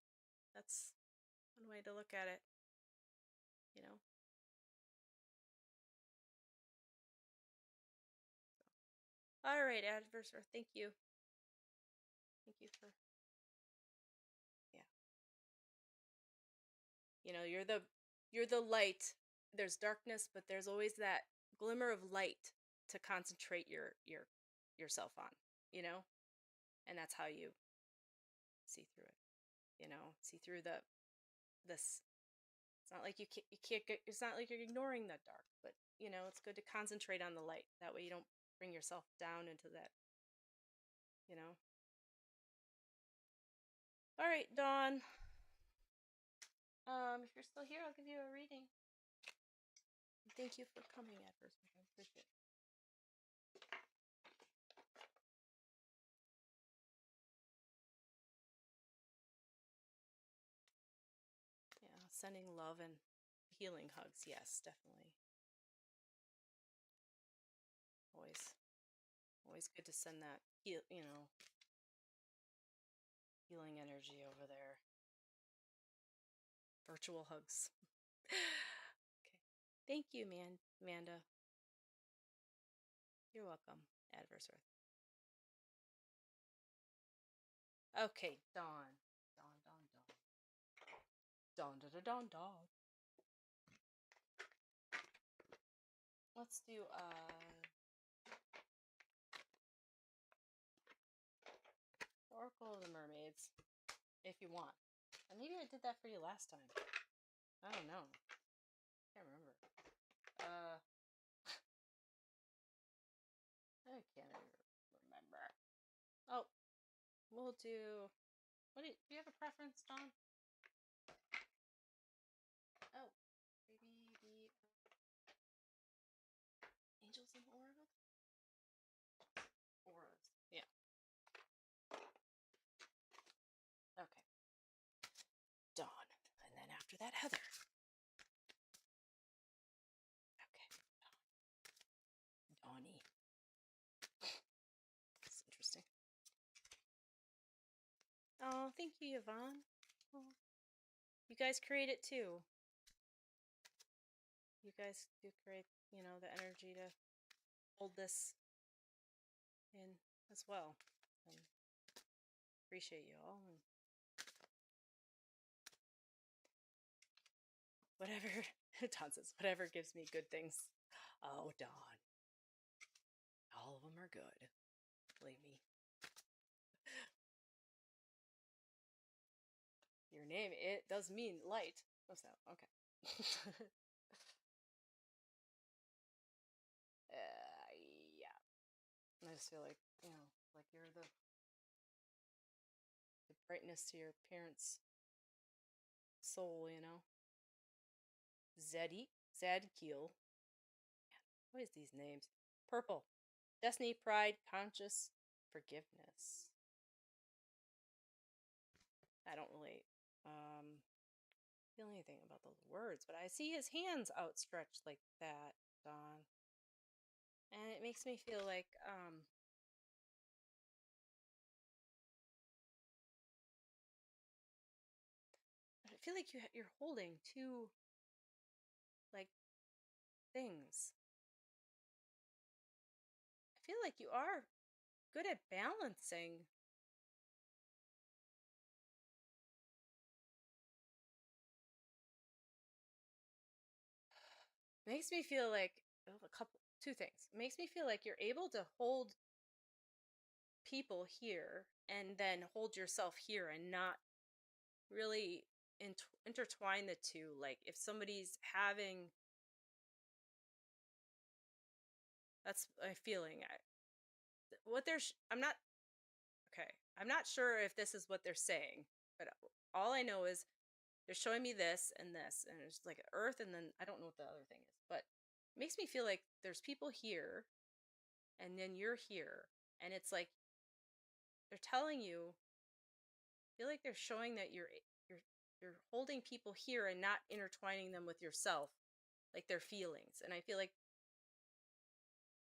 that's one way to look at it. You know. All right, adversar. Thank you. Thank you for, yeah. You know, you're the light. There's darkness, but there's always that glimmer of light to concentrate yourself on, you know? And that's how you see through it, you know? See through this. It's not like you can't get, it's not like you're ignoring the dark, but you know, it's good to concentrate on the light. That way you don't bring yourself down into that, you know? All right, Dawn. If you're still here, I'll give you a reading. Thank you for coming, Adverse. I appreciate it. Yeah, sending love and healing hugs. Yes, definitely. Always good to send that healing energy over there. Virtual hugs. Okay. Thank you, Amanda. You're welcome, Adverse Earth. Okay, Dawn. Dawn. Dawn. Let's do Oracle of the Mermaids, if you want. And maybe I did that for you last time. I don't know. Can't remember. I can't even remember. Oh, we'll do. Do you have a preference, Dawn? Oh, maybe the Angels and Auras? Auras. Yeah. Okay. Dawn. And then after that, Heather. Okay. Dawny. That's interesting. Oh, thank you, Yvonne. Oh. You guys create it too. You guys do create, the energy to hold this in as well. And appreciate you all. And whatever, Dawn says, whatever gives me good things. Oh, Dawn. All of them are good. Believe me. Your name, it does mean light. Oh, so, okay. Yeah. I just feel like, like you're the brightness to your parents' soul, Zadkiel. What is these names? Purple. Destiny, pride, conscious, forgiveness. I don't really feel anything about those words, but I see his hands outstretched like that, Dawn. And it makes me feel like I feel like you're holding two like things. I feel like you are good at balancing. Makes me feel like two things. It makes me feel like you're able to hold people here and then hold yourself here and not really intertwine the two. Like if somebody's having, that's my feeling. I'm not sure if this is what they're saying, but all I know is they're showing me this, and it's like earth, and then I don't know what the other thing is, but it makes me feel like there's people here, and then you're here, and it's like they're telling you, I feel like they're showing that you're holding people here and not intertwining them with yourself, like their feelings, and I feel like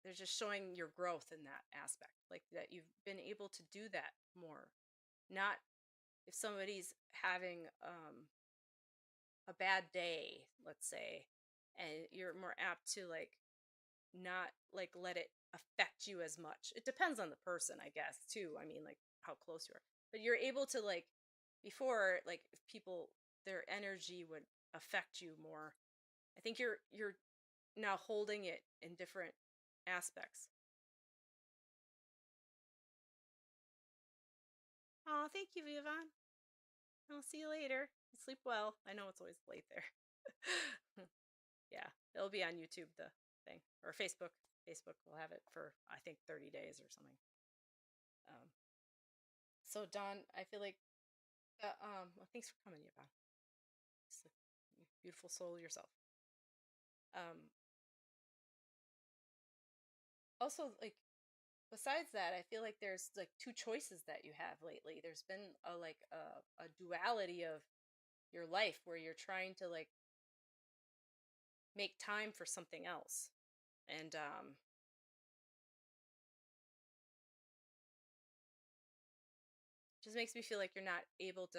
they're just showing your growth in that aspect, like that you've been able to do that more. Not if somebody's having a bad day, let's say, and you're more apt to like not like let it affect you as much. It depends on the person, I guess, too. I mean, like how close you are. But you're able to like before, like if people their energy would affect you more. I think you're now holding it in different aspects. Oh, thank you, Vivan. I'll see you later. Sleep well. I know it's always late there. Yeah, it'll be on YouTube, the thing, or Facebook. Facebook will have it for, I think, 30 days or something. Um, so Dawn, I feel like, well, thanks for coming, Yvonne. Beautiful soul yourself. Um, Also, like, besides that, I feel like there's like two choices that you have lately. There's been a duality of your life where you're trying to like make time for something else, and just makes me feel like you're not able to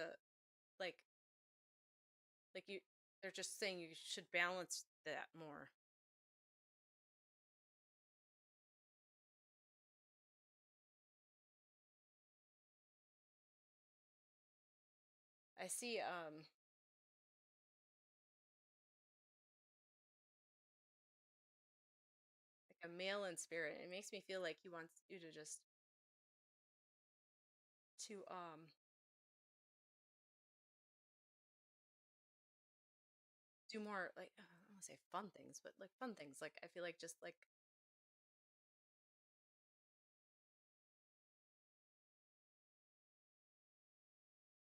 like you. They're just saying you should balance that more. I see like a male in spirit. It makes me feel like he wants you to just to do more like I don't want to say fun things, but like fun things. Like I feel like just like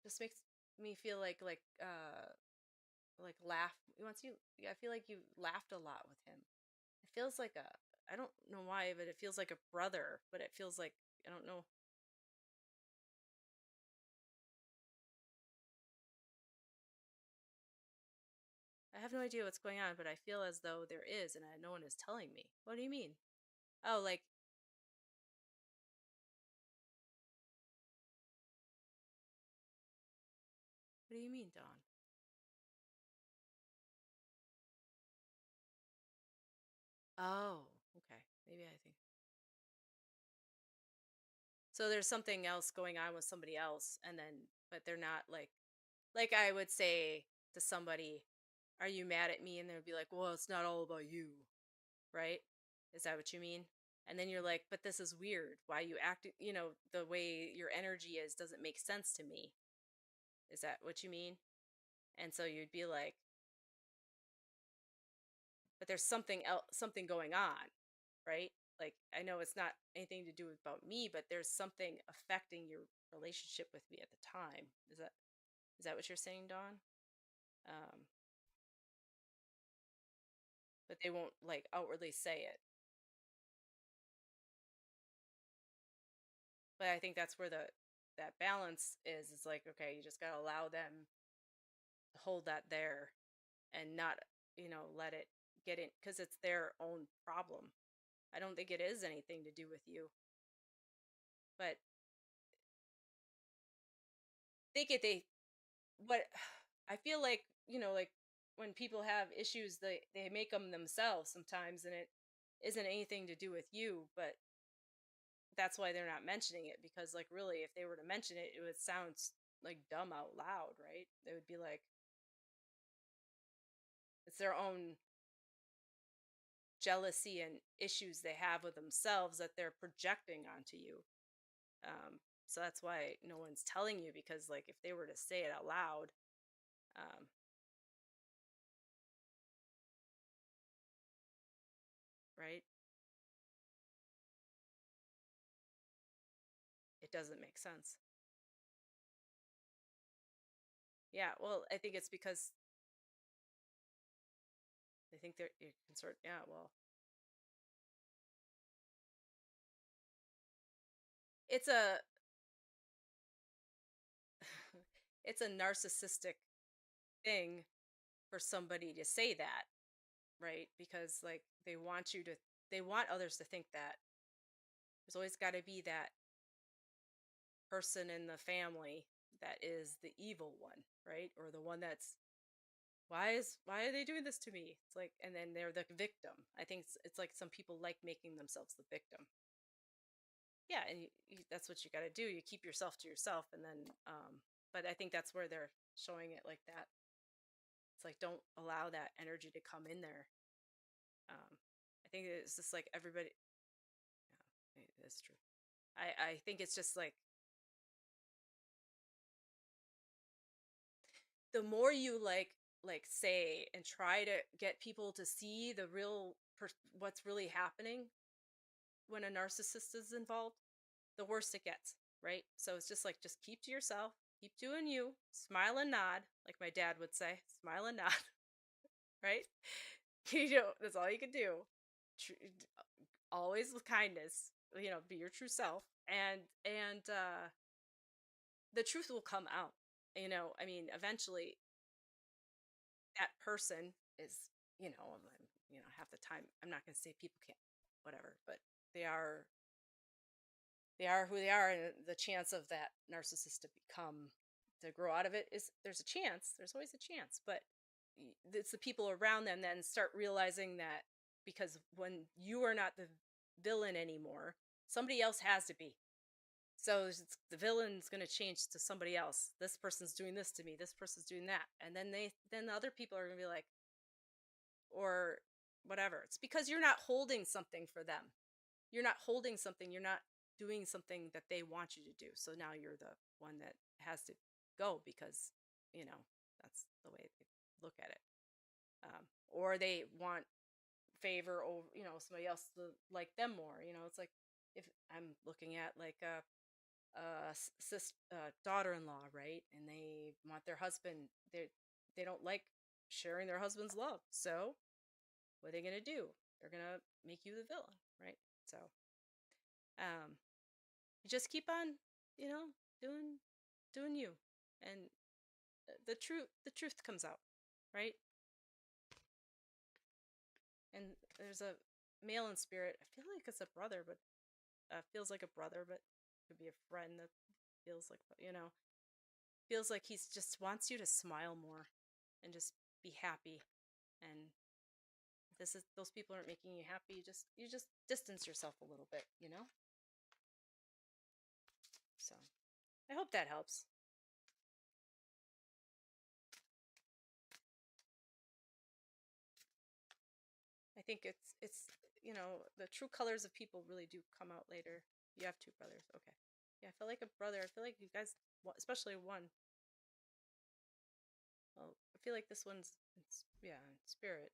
just makes me feel like laugh. He wants you. I feel like you laughed a lot with him. It feels like a. I don't know why, but it feels like a brother. But it feels like I don't know. I have no idea what's going on, but I feel as though there is, and no one is telling me. What do you mean? Oh, like what do you mean, Dawn? Oh, okay. Maybe I think so. There's something else going on with somebody else, and then but they're not like I would say to somebody, "Are you mad at me?" And they'd be like, "Well, it's not all about you." Right? Is that what you mean? And then you're like, but this is weird. Why you act, the way your energy is doesn't make sense to me. Is that what you mean? And so you'd be like, but there's something else, something going on, right? Like I know it's not anything to do about me, but there's something affecting your relationship with me at the time. Is that what you're saying, Dawn? Um, but they won't like outwardly say it. But I think that's where the that balance is. It's like, okay, you just gotta allow them to hold that there and not, let it get in because it's their own problem. I don't think it is anything to do with you, but think it they what I feel like, like when people have issues, they make them themselves sometimes, and it isn't anything to do with you, but that's why they're not mentioning it because like really if they were to mention it, it would sound like dumb out loud, right? They would be like it's their own jealousy and issues they have with themselves that they're projecting onto you. So that's why no one's telling you because, like, if they were to say it out loud, um, right, it doesn't make sense. Yeah, well, I think it's because they think they're you're concerned. Yeah, well, it's a it's a narcissistic thing for somebody to say that, right? Because like they want others to think that there's always got to be that person in the family that is the evil one, right? Or the one that's why are they doing this to me? It's like and then they're the victim. I think it's like some people like making themselves the victim. Yeah, and that's what you got to do. You keep yourself to yourself and then but I think that's where they're showing it like that. It's like, don't allow that energy to come in there. I think it's just like everybody. Yeah, that's true. I think it's just like the more you like say and try to get people to see the real what's really happening when a narcissist is involved, the worse it gets, right? So it's just like, just keep to yourself, keep doing you, smile and nod, like my dad would say, smile and nod, right? That's all you can do. Always with kindness, be your true self, and the truth will come out. I mean, eventually that person is, half the time, I'm not going to say people can't, whatever, but they are they are who they are, and the chance of that narcissist to grow out of it is, there's a chance, there's always a chance, but it's the people around them then start realizing that, because when you are not the villain anymore, somebody else has to be. So the villain's going to change to somebody else. This person's doing this to me, this person's doing that, and then the other people are going to be like, or whatever. It's because you're not holding something for them. You're not holding something. You're not doing something that they want you to do. So now you're the one that has to go, because, that's the way they look at it. Or they want favor over, somebody else to like them more. It's like, if I'm looking at like daughter-in-law, right? And they want their husband, they don't like sharing their husband's love. So what are they gonna do? They're gonna make you the villain, right? So you just keep on, doing you, and the truth comes out, right? And there's a male in spirit. I feel like it's a brother, but feels like a brother, but could be a friend that feels like, feels like he's just wants you to smile more and just be happy. And this is those people aren't making you happy. You just distance yourself a little bit. So I hope that helps. I think the true colors of people really do come out later. You have two brothers, okay? Yeah, I feel like a brother. I feel like you guys, especially one. Well, I feel like this one's, yeah, in spirit.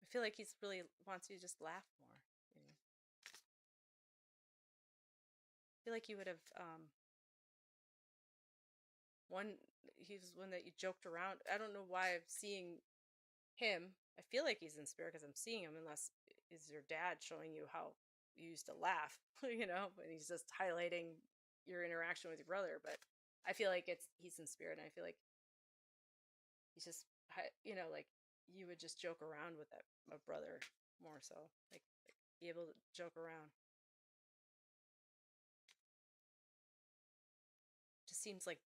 I feel like he's really wants you to just laugh more. I feel like you would have one. He was one that you joked around. I don't know why I'm seeing him. I feel like he's in spirit because I'm seeing him, unless is your dad showing you how you used to laugh, but he's just highlighting your interaction with your brother. But I feel like he's in spirit, and I feel like he's just, like you would just joke around with that a brother more so, like be able to joke around. Just seems like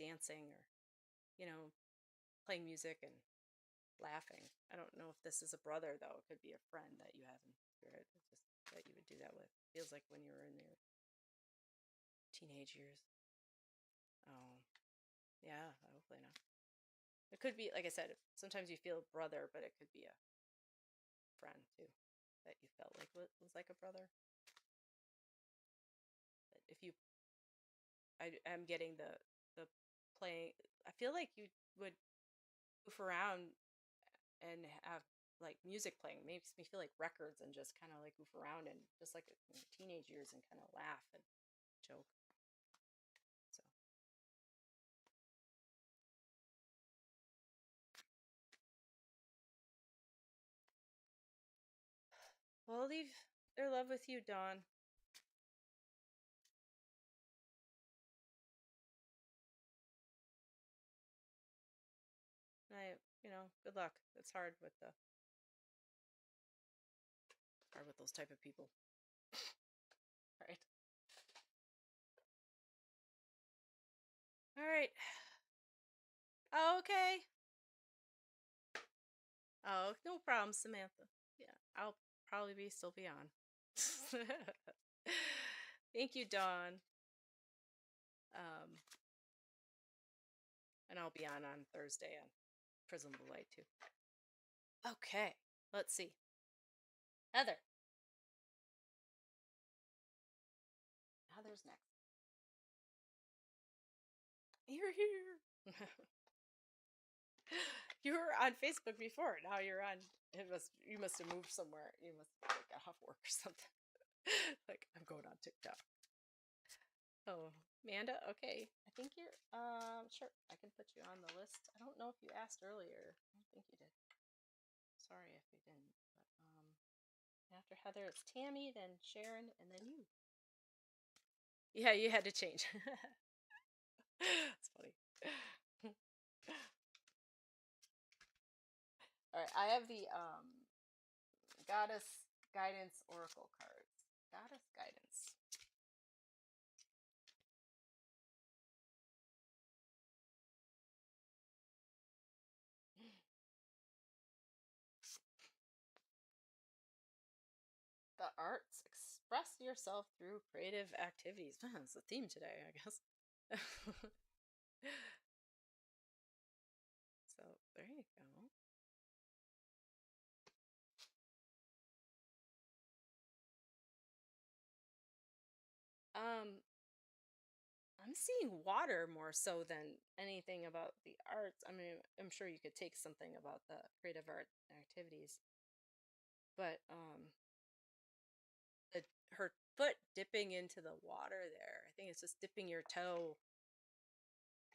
dancing, or you know playing music and laughing. I don't know if this is a brother, though. It could be a friend that you have in spirit. It's just that you would do that with. Feels like when you were in your teenage years. Oh, yeah. Hopefully not. It could be, like I said, sometimes you feel brother, but it could be a friend too that you felt like was like a brother. But if you, I'm getting the playing. I feel like you would goof around and have like music playing. Makes me feel like records, and just kind of like goof around, and just like teenage years, and kind of laugh and joke. So, well, I'll leave their love with you, Dawn. And good luck. It's hard with those type of people, right? All right. Okay. Oh, no problem, Samantha. Yeah, I'll probably still be on. Thank you, Dawn. Um, and I'll be on Thursday on Prism of Light too. Okay, let's see. Heather. Heather's next. You're here. You were on Facebook before. Now you're on. You must have moved somewhere. You must have like, got off work or something. Like I'm going on TikTok. Oh, Amanda. Okay, I think you're. Sure. I can put you on the list. I don't know if you asked earlier. I don't think you did. Sorry if you didn't. But after Heather, it's Tammy, then Sharon, and then you. Yeah, you had to change. That's funny. All right, I have the Goddess Guidance Oracle cards. Goddess Guidance. The arts. Express yourself through creative activities. That's the theme today, I guess. So there you go. Um, I'm seeing water more so than anything about the arts. I mean, I'm sure you could take something about the creative art activities, but the her foot dipping into the water there. I think it's just dipping your toe.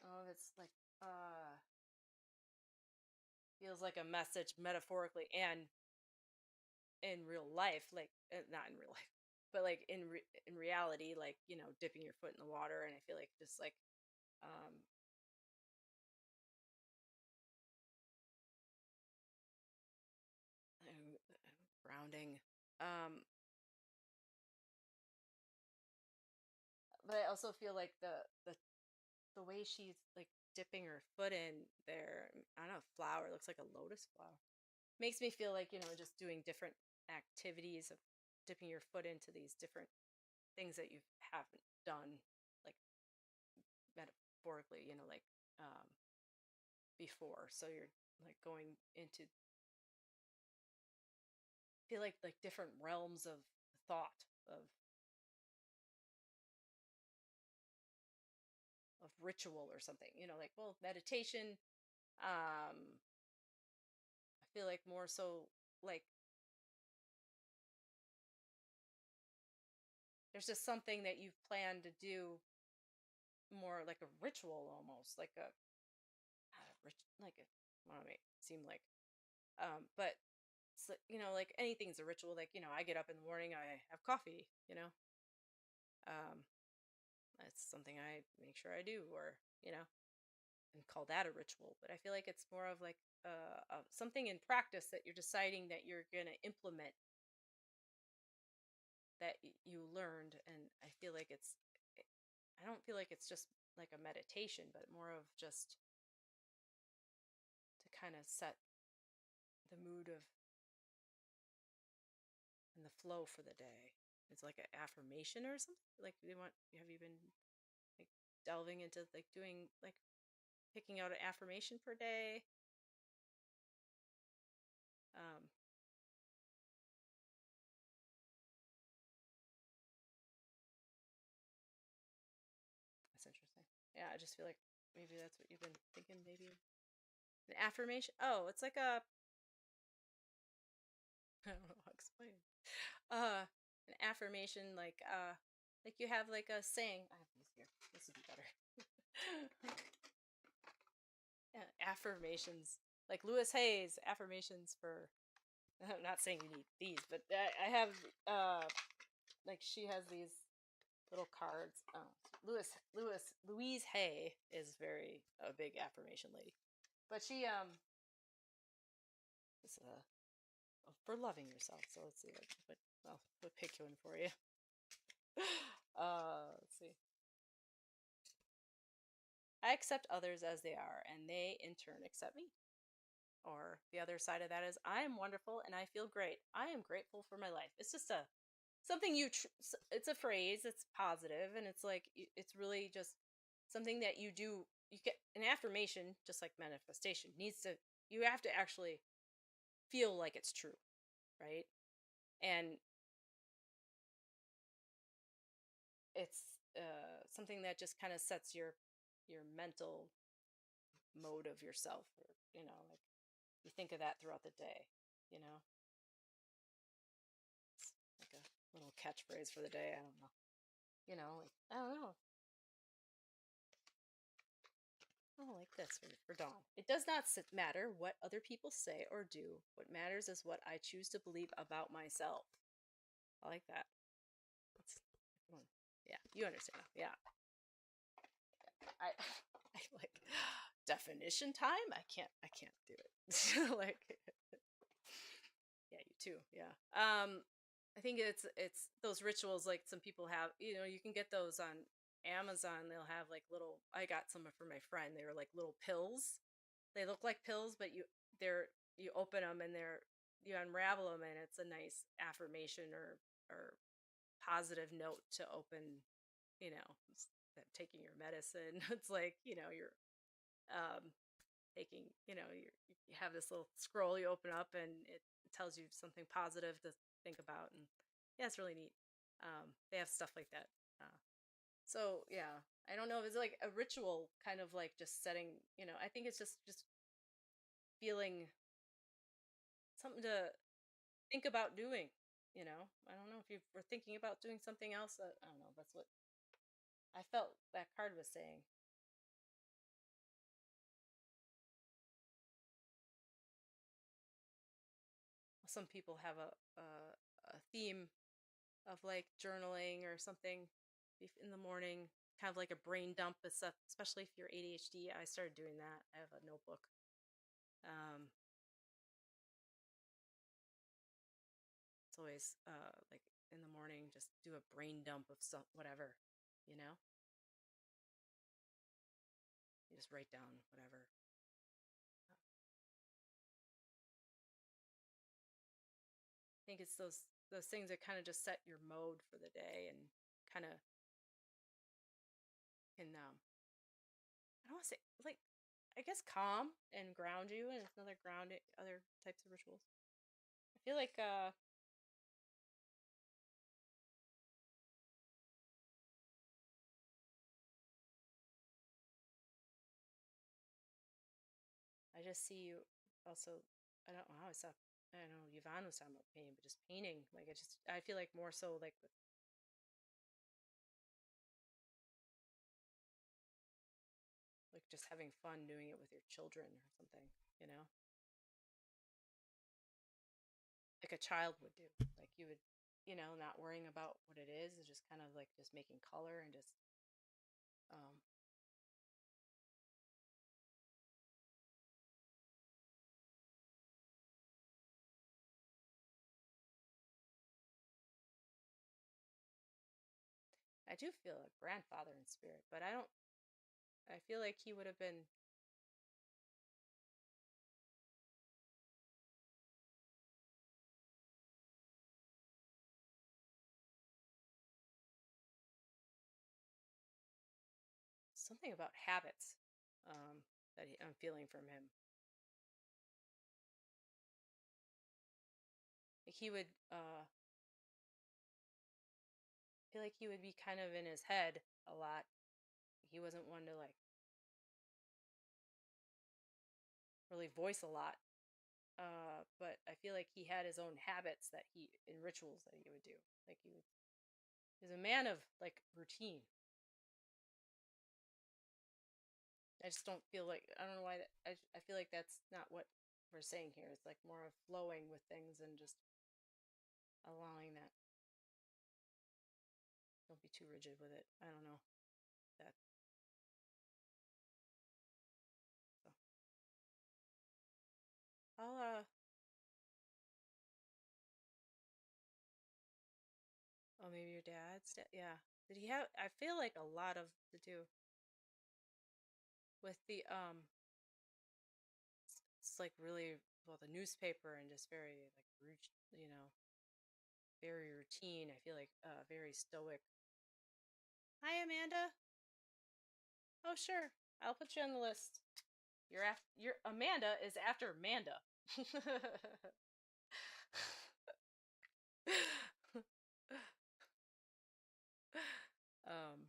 Oh, it's like feels like a message metaphorically and in real life, like not in real life, but like in reality, like dipping your foot in the water, and I feel like just like um grounding. Um, but I also feel like the way she's like dipping her foot in there, I don't know, flower, it looks like a lotus flower. Makes me feel like, just doing different activities of dipping your foot into these different things that you haven't done, like metaphorically, like um, before. So you're like going into, feel like different realms of thought, of ritual or something, like, well, meditation. I feel like more so like there's just something that you've planned to do, more like a ritual, almost like a like a, I don't know, it seem like but it's, like anything's a ritual. Like, I get up in the morning, I have coffee, um that's something I make sure I do, or and call that a ritual. But I feel like it's more of like something in practice that you're deciding that you're going to implement, that you learned. And I feel like I don't feel like it's just like a meditation, but more of just to kind of set the mood of and the flow for the day. It's like an affirmation or something. Like, have you been like delving into like doing like picking out an affirmation per day? Um, that's interesting. Yeah, I just feel like maybe that's what you've been thinking. Maybe an affirmation. Oh, it's like a I don't know how to explain. An affirmation like you have like a saying. I have these here. This would be better. Yeah, affirmations like Lewis Hayes affirmations for. I'm not saying you need these, but I have like she has these little cards. Louise Hay is very a big affirmation lady, but she is for loving yourself. So let's see what we'll pick one for you. Let's see. I accept others as they are, and they in turn accept me. Or the other side of that is, I am wonderful and I feel great. I am grateful for my life. It's just a something it's a phrase. It's positive, and it's like it's really just something that you do. You get an affirmation, just like manifestation, needs to, you have to actually feel like it's true, right? And it's something that just kind of sets your mental mode of yourself, or like you think of that throughout the day, you know it's like a little catchphrase for the day. I don't know, like, I don't know. Oh, like this for Dawn. It does not matter what other people say or do. What matters is what I choose to believe about myself. I like that. That's one. Yeah, you understand. Yeah, I I like definition time. I can't do it. Like, yeah, you too. Yeah. I think it's those rituals, like some people have, you can get those on Amazon. They'll have like little, I got some for my friend. They were like little pills. They look like pills, but they're you open them and you unravel them, and it's a nice affirmation or positive note to open, that taking your medicine. It's like, you're um taking, you have this little scroll you open up, and it tells you something positive to think about. And yeah, it's really neat. They have stuff like that. So yeah, I don't know if it's like a ritual, kind of like just setting, I think it's just feeling something to think about doing. I don't know if you were thinking about doing something else. I don't know, that's what I felt that card was saying. Some people have a theme of like journaling or something in the morning, kind of like a brain dump and stuff, especially if you're ADHD. I started doing that. I have a notebook. Um, it's always like in the morning, just do a brain dump of some whatever, you know. You just write down whatever. I think it's those things that kind of just set your mode for the day, and kind of can I don't want to say, like, I guess calm and ground you, and it's another grounding, other types of rituals. I feel like I just see you also. I don't know how I saw. I don't know. Yvonne was talking about painting, but just painting. Like, I feel like more so like like just having fun doing it with your children or something. You know, like a child would do. Like you would, not worrying about what it is just kind of like just making color and just. Um, I do feel a grandfather in spirit, but I don't. I feel like he would have been something about habits. That I'm feeling from him. Like he would feel like he would be kind of in his head a lot. He wasn't one to like really voice a lot. But I feel like he had his own habits that he in rituals that he would do. Like he was a man of like routine. I just don't feel like, I don't know why I feel like that's not what we're saying here. It's like more of flowing with things and just allowing that. Don't be too rigid with it. I don't know that. So I'll oh, maybe your dad's yeah. Did he have, I feel like a lot of to do with the it's like really, well, the newspaper, and just very like very routine. I feel like very stoic. Hi, Amanda. Oh, sure. I'll put you on the list. You're Amanda is after Manda. um.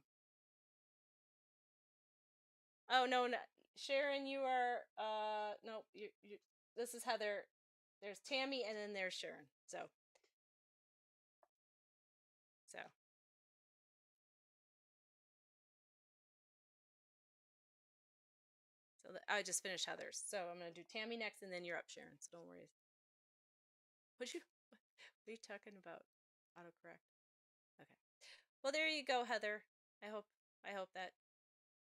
Oh no, no, Sharon, you are. No, you. This is Heather. There's Tammy, and then there's Sharon. So. I just finished Heather's. So I'm gonna do Tammy next, and then you're up, Sharon. So don't worry. What are you talking about? Autocorrect. Okay. Well, there you go, Heather. I hope. I hope that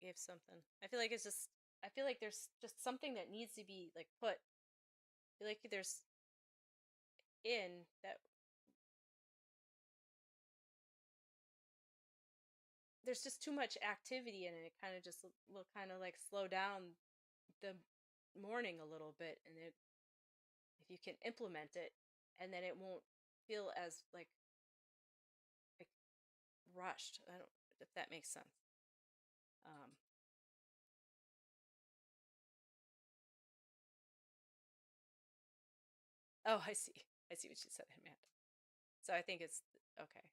gave something. I feel like it's just. I feel like there's just something that needs to be like put. I feel like there's in that. There's just too much activity in it. It kind of just will kind of like slow down the morning a little bit, and it if you can implement it, and then it won't feel as like rushed. I don't if that makes sense. Um, oh, I see. I see what you said, Amanda. So I think it's okay.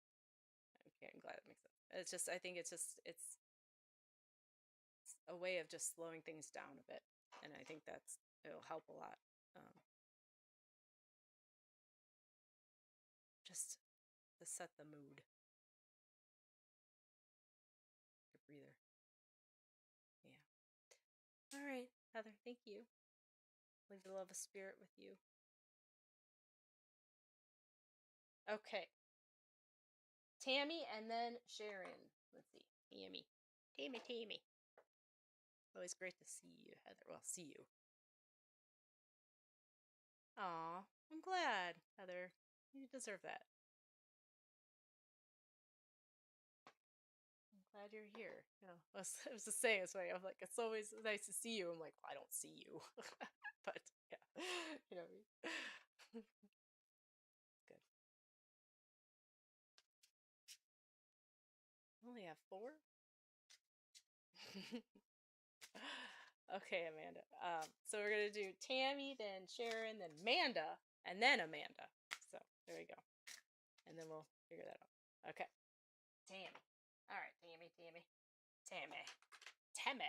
Okay, I'm glad it makes sense. It's just I think it's a way of just slowing things down a bit, and I think it'll help a lot. Um, just to set the mood. Your breather. Yeah. All right, Heather. Thank you. Leave the love of spirit with you. Okay, Tammy, and then Sharon. Let's see, Tammy. Always great to see you, Heather. Well, see you. Aw, I'm glad, Heather. You deserve that. I'm glad you're here. I was just saying this way. I'm like, it's always nice to see you. I'm like, well, I don't see you, but yeah, you know what I mean. Good. I only have four. Okay, Amanda. So we're gonna do Tammy, then Sharon, then Amanda, and then Amanda. So there we go, and then we'll figure that out. Okay, Tammy. All right, Tammy.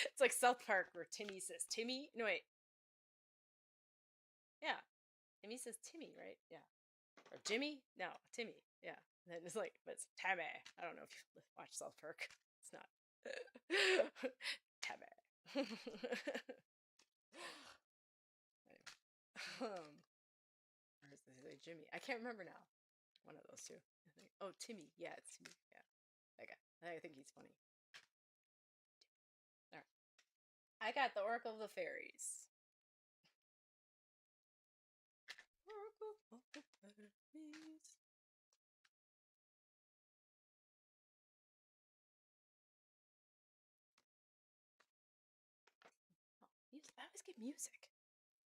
It's like South Park where Timmy says Timmy. No wait, yeah, Timmy says Timmy, right? Yeah, or Jimmy? No, Timmy. Yeah, and then it's like, but it's Tammy. I don't know if you watch South Park. It's not Tammy. um, or is it Jimmy? I can't remember now. One of those two. Oh, Timmy. Yeah, it's Timmy. Yeah, that guy. I think he's funny. All right, I got the Oracle of the Fairies. Oracle of the Fairies. Oh, I always get music.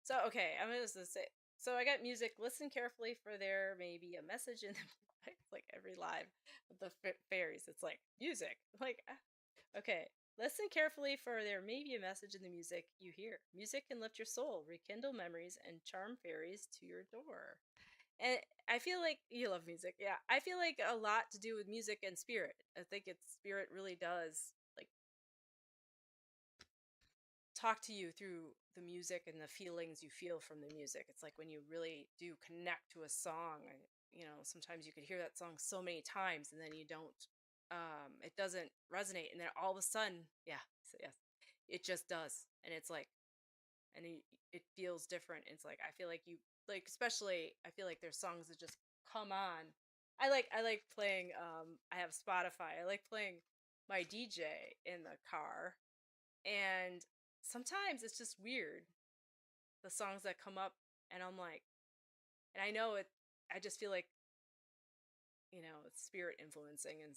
So okay, I'm just gonna say. So I got music. Listen carefully, for there may be a message in the like every live with the fairies. It's like music. Like okay, listen carefully, for there may be a message in the music you hear. Music can lift your soul, rekindle memories, and charm fairies to your door. And I feel like you love music. Yeah, I feel like a lot to do with music and spirit. I think it's spirit really does like talk to you through the music and the feelings you feel from the music. It's like when you really do connect to a song, sometimes you could hear that song so many times and then you don't it doesn't resonate, and then all of a sudden, yeah, so yes, it just does. And it's like, and it feels different. It's like I feel like you like, especially I feel like there's songs that just come on. I like playing I have Spotify. I like playing my DJ in the car, and sometimes it's just weird, the songs that come up, and I'm like, and I know it, I just feel like, it's spirit influencing, and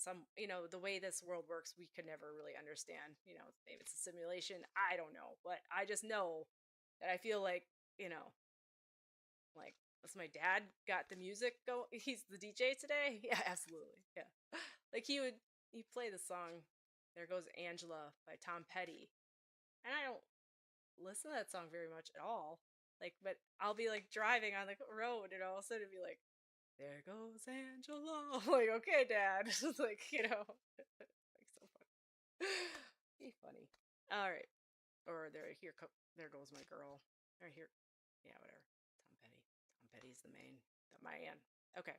the way this world works, we could never really understand. Maybe it's a simulation. I don't know, but I just know that I feel like, you know, like, as my dad got the music go, he's the DJ today. Yeah, absolutely. Yeah. Like he would you play the song "There Goes Angela" by Tom Petty, and I don't listen to that song very much at all. Like, but I'll be like driving on the road, and all of a sudden it'd be like, "There goes Angela." I'm like, okay, Dad. It's like, like so funny. Be funny. All right. Or there goes my girl. Or here, yeah, whatever. Tom Petty. Tom Petty's the man. Okay.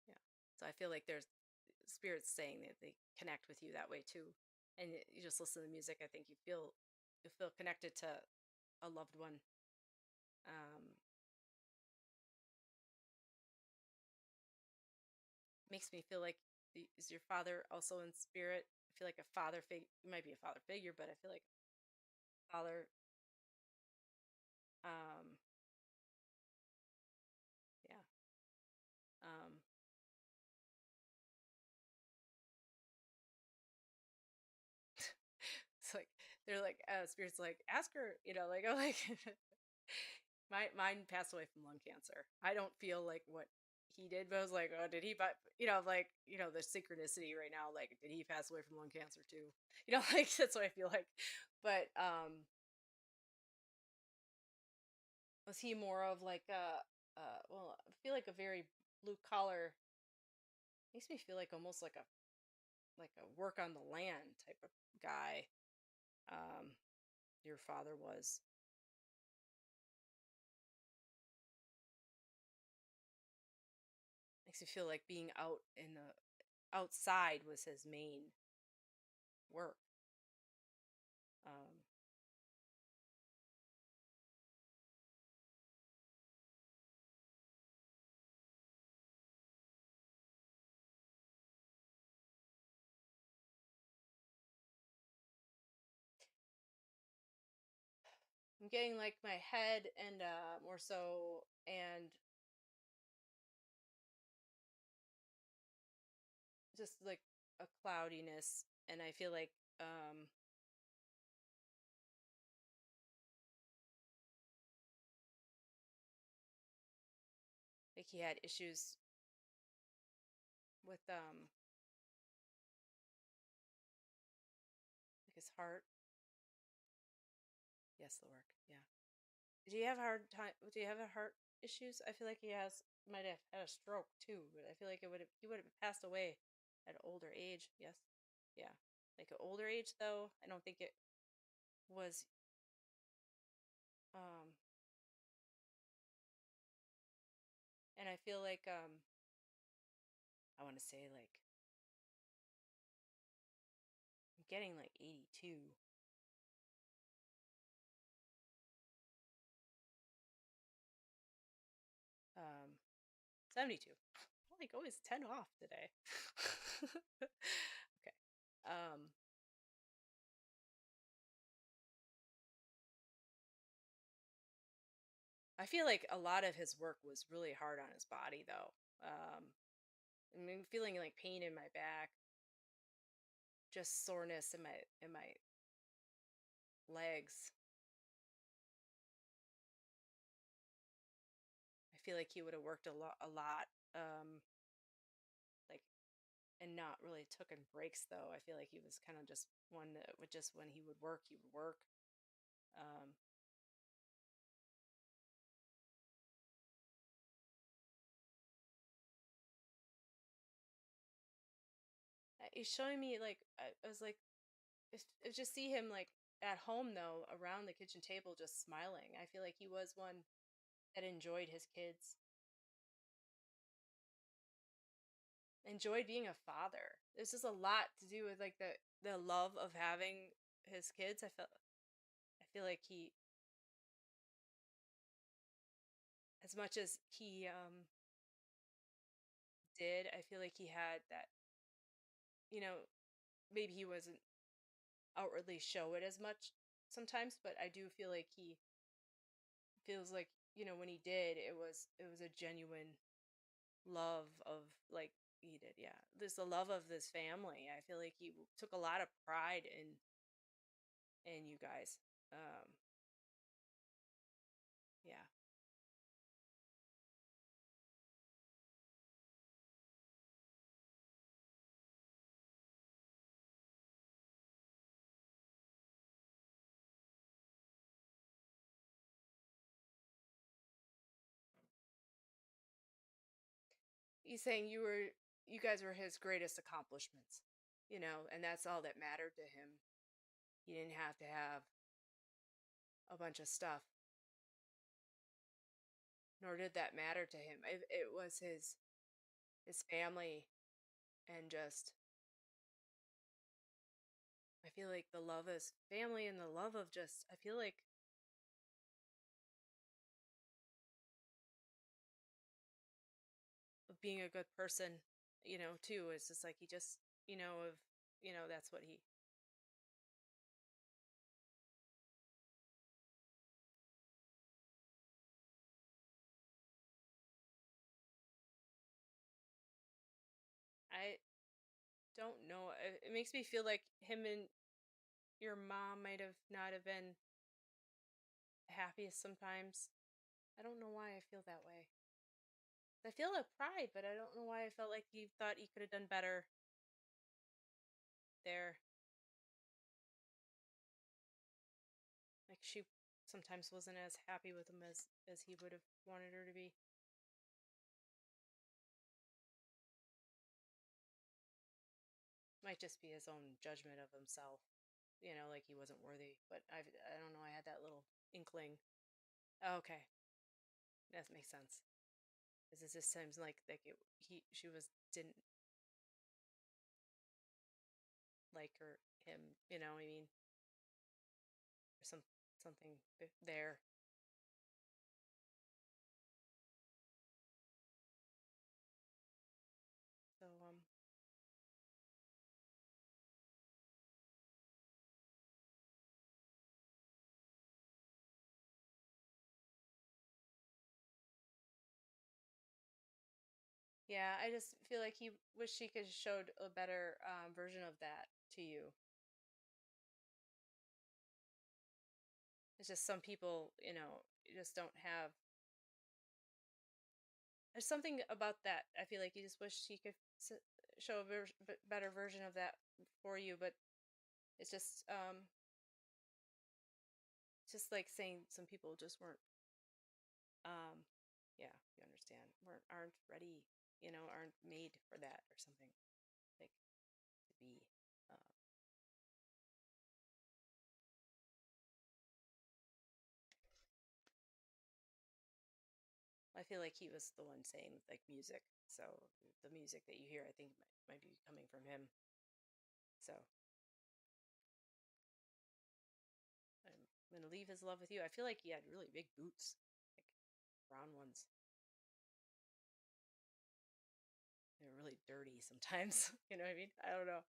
Yeah. So I feel like there's spirits saying that they connect with you that way too, and you just listen to the music. I think you feel connected to a loved one. Um, Makes me feel like is your father also in spirit? I feel like a father figure. You might be a father figure, but I feel like father. Um, yeah. Um, it's like they're like spirits like ask her, like I'm like mine passed away from lung cancer. I don't feel like what he did, but I was like, oh, did he? But like the synchronicity right now. Like, did he pass away from lung cancer too? Like that's what I feel like. But was he more of like well, I feel like a very blue collar. Makes me feel like almost like a work on the land type of guy. Um, your father was. Makes me feel like being out in the outside was his main work. Um, I'm getting like my head and more so and just like a cloudiness, and I feel like he had issues with like his heart. Yes, the work. Yeah. Do you have a hard time? Do you have a heart issues? I feel like he has might have had a stroke too, but I feel like he would have passed away at an older age. Yes. Yeah. Like an older age though, I don't think it was um and I feel like I want to say like I'm getting like 82. 72. I'm like always 10 off today. Okay. Um I feel like a lot of his work was really hard on his body though. I mean feeling like pain in my back, just soreness in my legs. I feel like he would have worked a lot like and not really taken breaks though. I feel like he was kind of just one that would just when he would work. Um he's showing me like I was like if just see him like at home though around the kitchen table just smiling. I feel like he was one that enjoyed his kids, enjoyed being a father. There's just a lot to do with like the love of having his kids. I feel like he, as much as he did, I feel like he had that, you know, maybe he wasn't outwardly show it as much sometimes, but I do feel like he feels like, when he did, it was a genuine love of like he did, yeah. There's the love of this family. I feel like he took a lot of pride in you guys. Um, yeah. he's saying you guys were his greatest accomplishments, and that's all that mattered to him. He didn't have to have a bunch of stuff, nor did that matter to him. It was his family, and just I feel like the love of his family and the love of just I feel like being a good person, too. It's just like he just, of that's what he I don't know. It makes me feel like him and your mom might have not have been happiest sometimes. I don't know why I feel that way. I feel a pride, but I don't know why I felt like he thought he could have done better there. Like she sometimes wasn't as happy with him as he would have wanted her to be. Might just be his own judgment of himself, like he wasn't worthy. But I don't know. I had that little inkling. Oh, okay, that makes sense. Because it just seems like she was didn't like him. You know what I mean? Or something there. So yeah, I just feel like he wish he could have showed a better version of that to you. It's just some people, just don't have. There's something about that. I feel like you just wish he could show a better version of that for you, but it's just like saying some people just weren't. Um, yeah, you understand. Aren't ready, aren't made for that or something like to be. Um, I feel like he was the one saying like music. So the music that you hear, I think might be coming from him. So I'm gonna leave his love with you. I feel like he had really big boots, like brown ones. They're really dirty sometimes. You know what I mean? I don't know.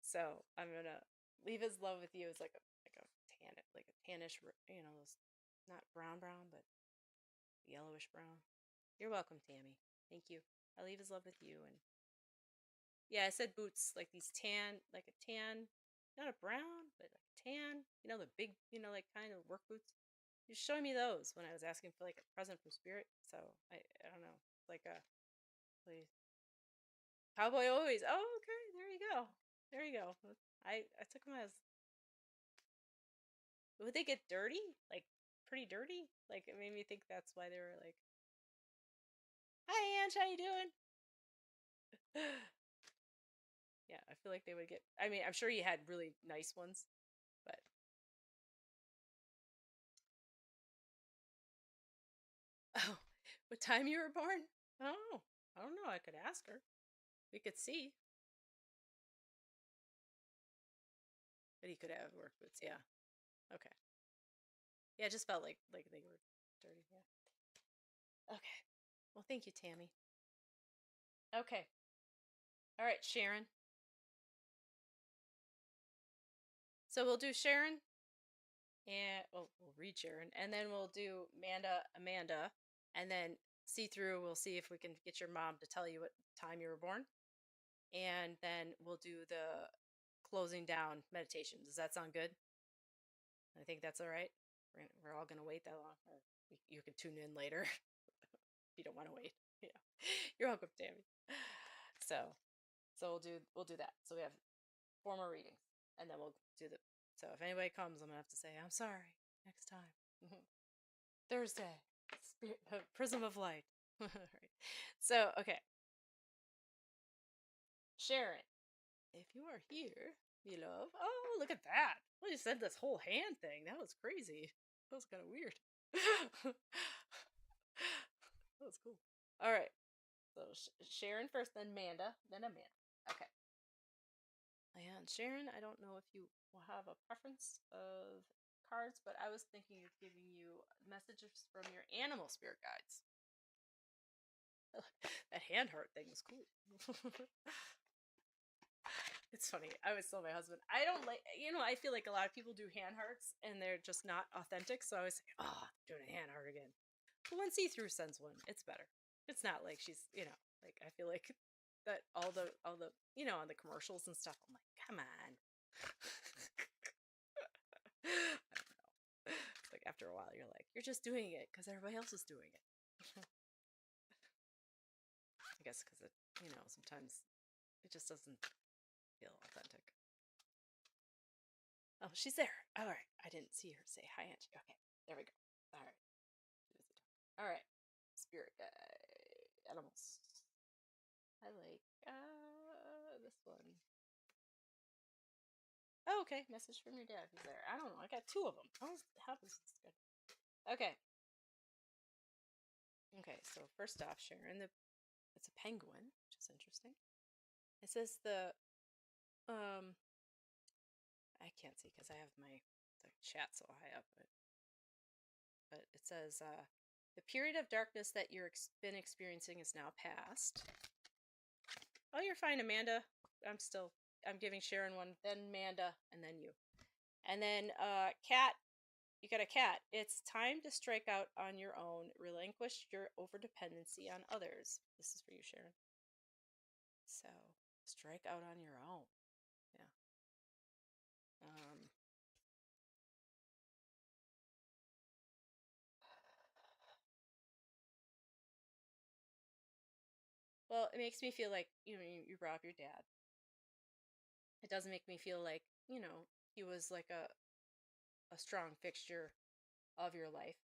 So I'm gonna leave his love with you. It's like a tan, like a tannish, those not brown brown, but yellowish brown. You're welcome, Tammy. Thank you. I leave his love with you. And yeah, I said boots, like these tan, like a tan, not a brown, but like a tan. The big, like kind of work boots. You're showing me those when I was asking for like a present from Spirit. So I don't know, like a please cowboy always. Oh, okay, there you go, there you go. I took them as would they get dirty, like pretty dirty? Like it made me think that's why they were like, "Hi, Ange, how you doing?" Yeah, I feel like they would get. I mean, I'm sure you had really nice ones, but oh, what time you were born? Oh, I don't know. I could ask her. We could see. But he could have work boots. Yeah. Okay. Yeah, it just felt like they were dirty. Yeah. Okay. Well, thank you, Tammy. Okay. All right, Sharon. So we'll do Sharon, and we'll read Sharon, and then we'll do Amanda, and then see through. We'll see if we can get your mom to tell you what time you were born, and then we'll do the closing down meditation. Does that sound good? I think that's all right. We're all gonna wait that long, or you can tune in later if you don't want to wait. Yeah, you're welcome, Tammy. So, so we'll do that. So we have four more readings, and then we'll do the. So if anybody comes, I'm gonna have to say I'm sorry next time. Thursday, Spirit, Prism of Light. Right. So okay. Sharon, if you are here, you love. Oh, look at that. Well, you said this whole hand thing. That was crazy. That was kind of weird. That was cool. All right. So Sharon first, then Amanda, then Amanda. Okay. And Sharon, I don't know if you will have a preference of cards, but I was thinking of giving you messages from your animal spirit guides. That hand heart thing was cool. It's funny. I always tell my husband, I don't like, I feel like a lot of people do hand hearts and they're just not authentic. So I always say, oh, doing a hand heart again. But when See Through sends one, it's better. It's not like she's, like I feel like that all the, on the commercials and stuff. I'm like, come on. I don't know. It's like after a while, you're like, you're just doing it because everybody else is doing it. I guess because it, sometimes it just doesn't feel authentic. Oh, she's there. All right. I didn't see her say hi, Angie. Okay. There we go. All right. All right. Spirit guide. Animals. I like this one. Oh, okay. Message from your dad. He's there. I don't know. I got two of them. How is this good? Okay. Okay. So first off, Sharon, it's a penguin, which is interesting. It says I can't see because I have the chat so high up, but it says the period of darkness that been experiencing is now past. Oh, you're fine, Amanda. I'm giving Sharon one, then Amanda, and then you. And then Cat, you got a cat. It's time to strike out on your own. Relinquish your overdependency on others. This is for you, Sharon. So, strike out on your own. Yeah. Well, it makes me feel like, you brought up your dad. It doesn't make me feel like, he was like a strong fixture of your life.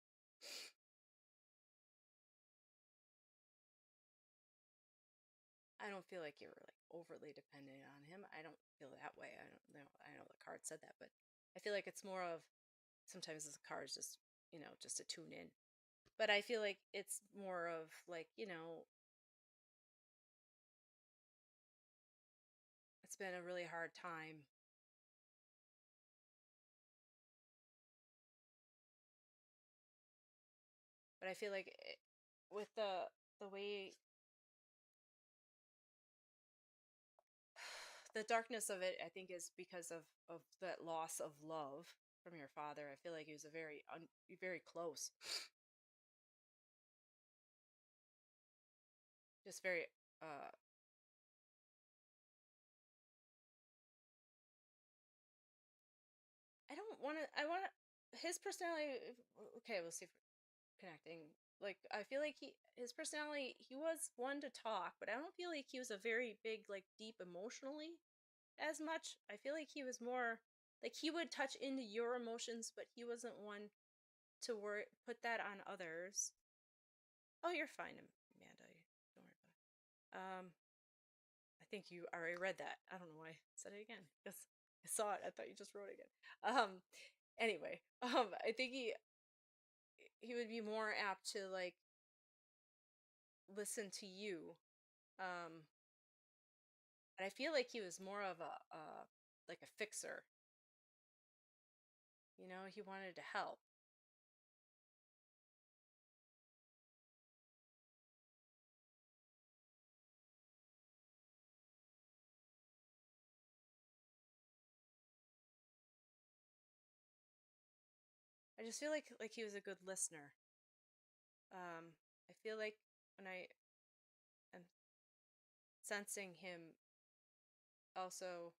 I don't feel like you were like overly dependent on him. I don't feel that way. I don't know. I know the card said that, but I feel like it's more of sometimes the cards just, just to tune in. But I feel like it's more of like, it's been a really hard time. But I feel like with the way the darkness of it, I think, is because of that loss of love from your father. I feel like he was a very close, just very I don't want to. I want to. His personality. Okay, we'll see if we're connecting. Like I feel like his personality. He was one to talk, but I don't feel like he was a very big, like deep emotionally as much. I feel like he was more like he would touch into your emotions, but he wasn't one to put that on others. Oh, you're fine, Amanda. Don't worry about it. I think you already read that. I don't know why I said it again because I saw it. I thought you just wrote it again. Anyway, I think he would be more apt to like listen to you. Um, and I feel like he was more of a like a fixer. He wanted to help. I just feel like he was a good listener. I feel like when I am sensing him also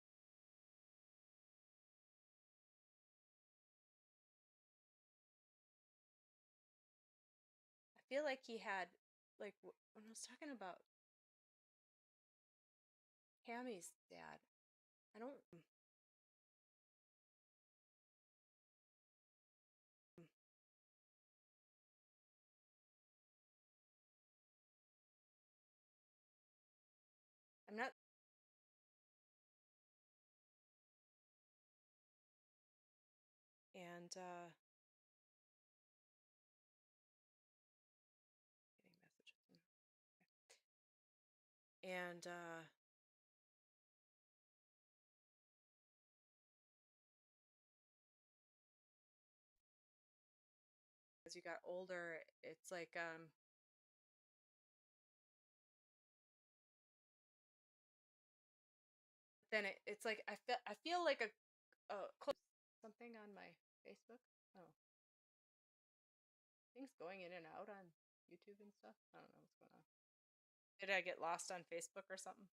I feel like he had like when I was talking about Hammy's dad. I don't I'm not and getting messages. And as you got older, it's like then it's like I feel like a something on my Facebook. Oh, things going in and out on YouTube and stuff. I don't know what's going on. Did I get lost on Facebook or something?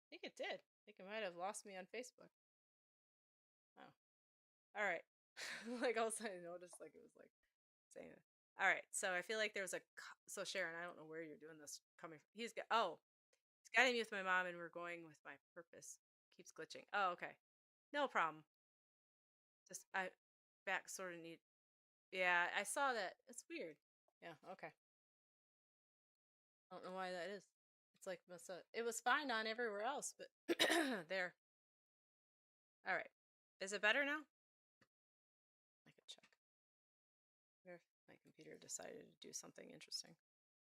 I think it did. I think I might have lost me on Facebook. Oh, all right. Like also I noticed like it was like saying it. All right. So I feel like there was so Sharon, I don't know where you're doing this coming from. He's guiding me with my mom and we're going with my purpose. Keeps glitching. Oh, okay. No problem. Just I back sort of need. Yeah, I saw that. It's weird. Yeah, okay. I don't know why that is. It's like it was fine on everywhere else, but there. All right. Is it better now? I could check. What if my computer decided to do something interesting?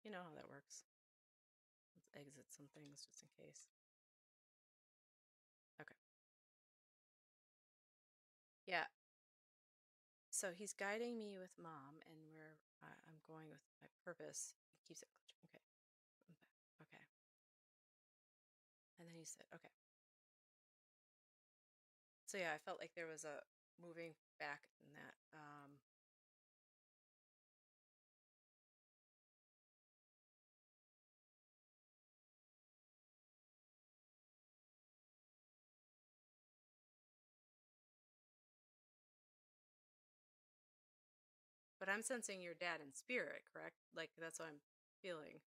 You know how that works. Let's exit some things just in case. Okay. Yeah. So he's guiding me with mom, and where I'm going with my purpose. He keeps it glitching. Okay. I'm back. Okay. And then he said, okay. So yeah, I felt like there was a moving back in that. But I'm sensing your dad in spirit, correct? Like that's what I'm feeling.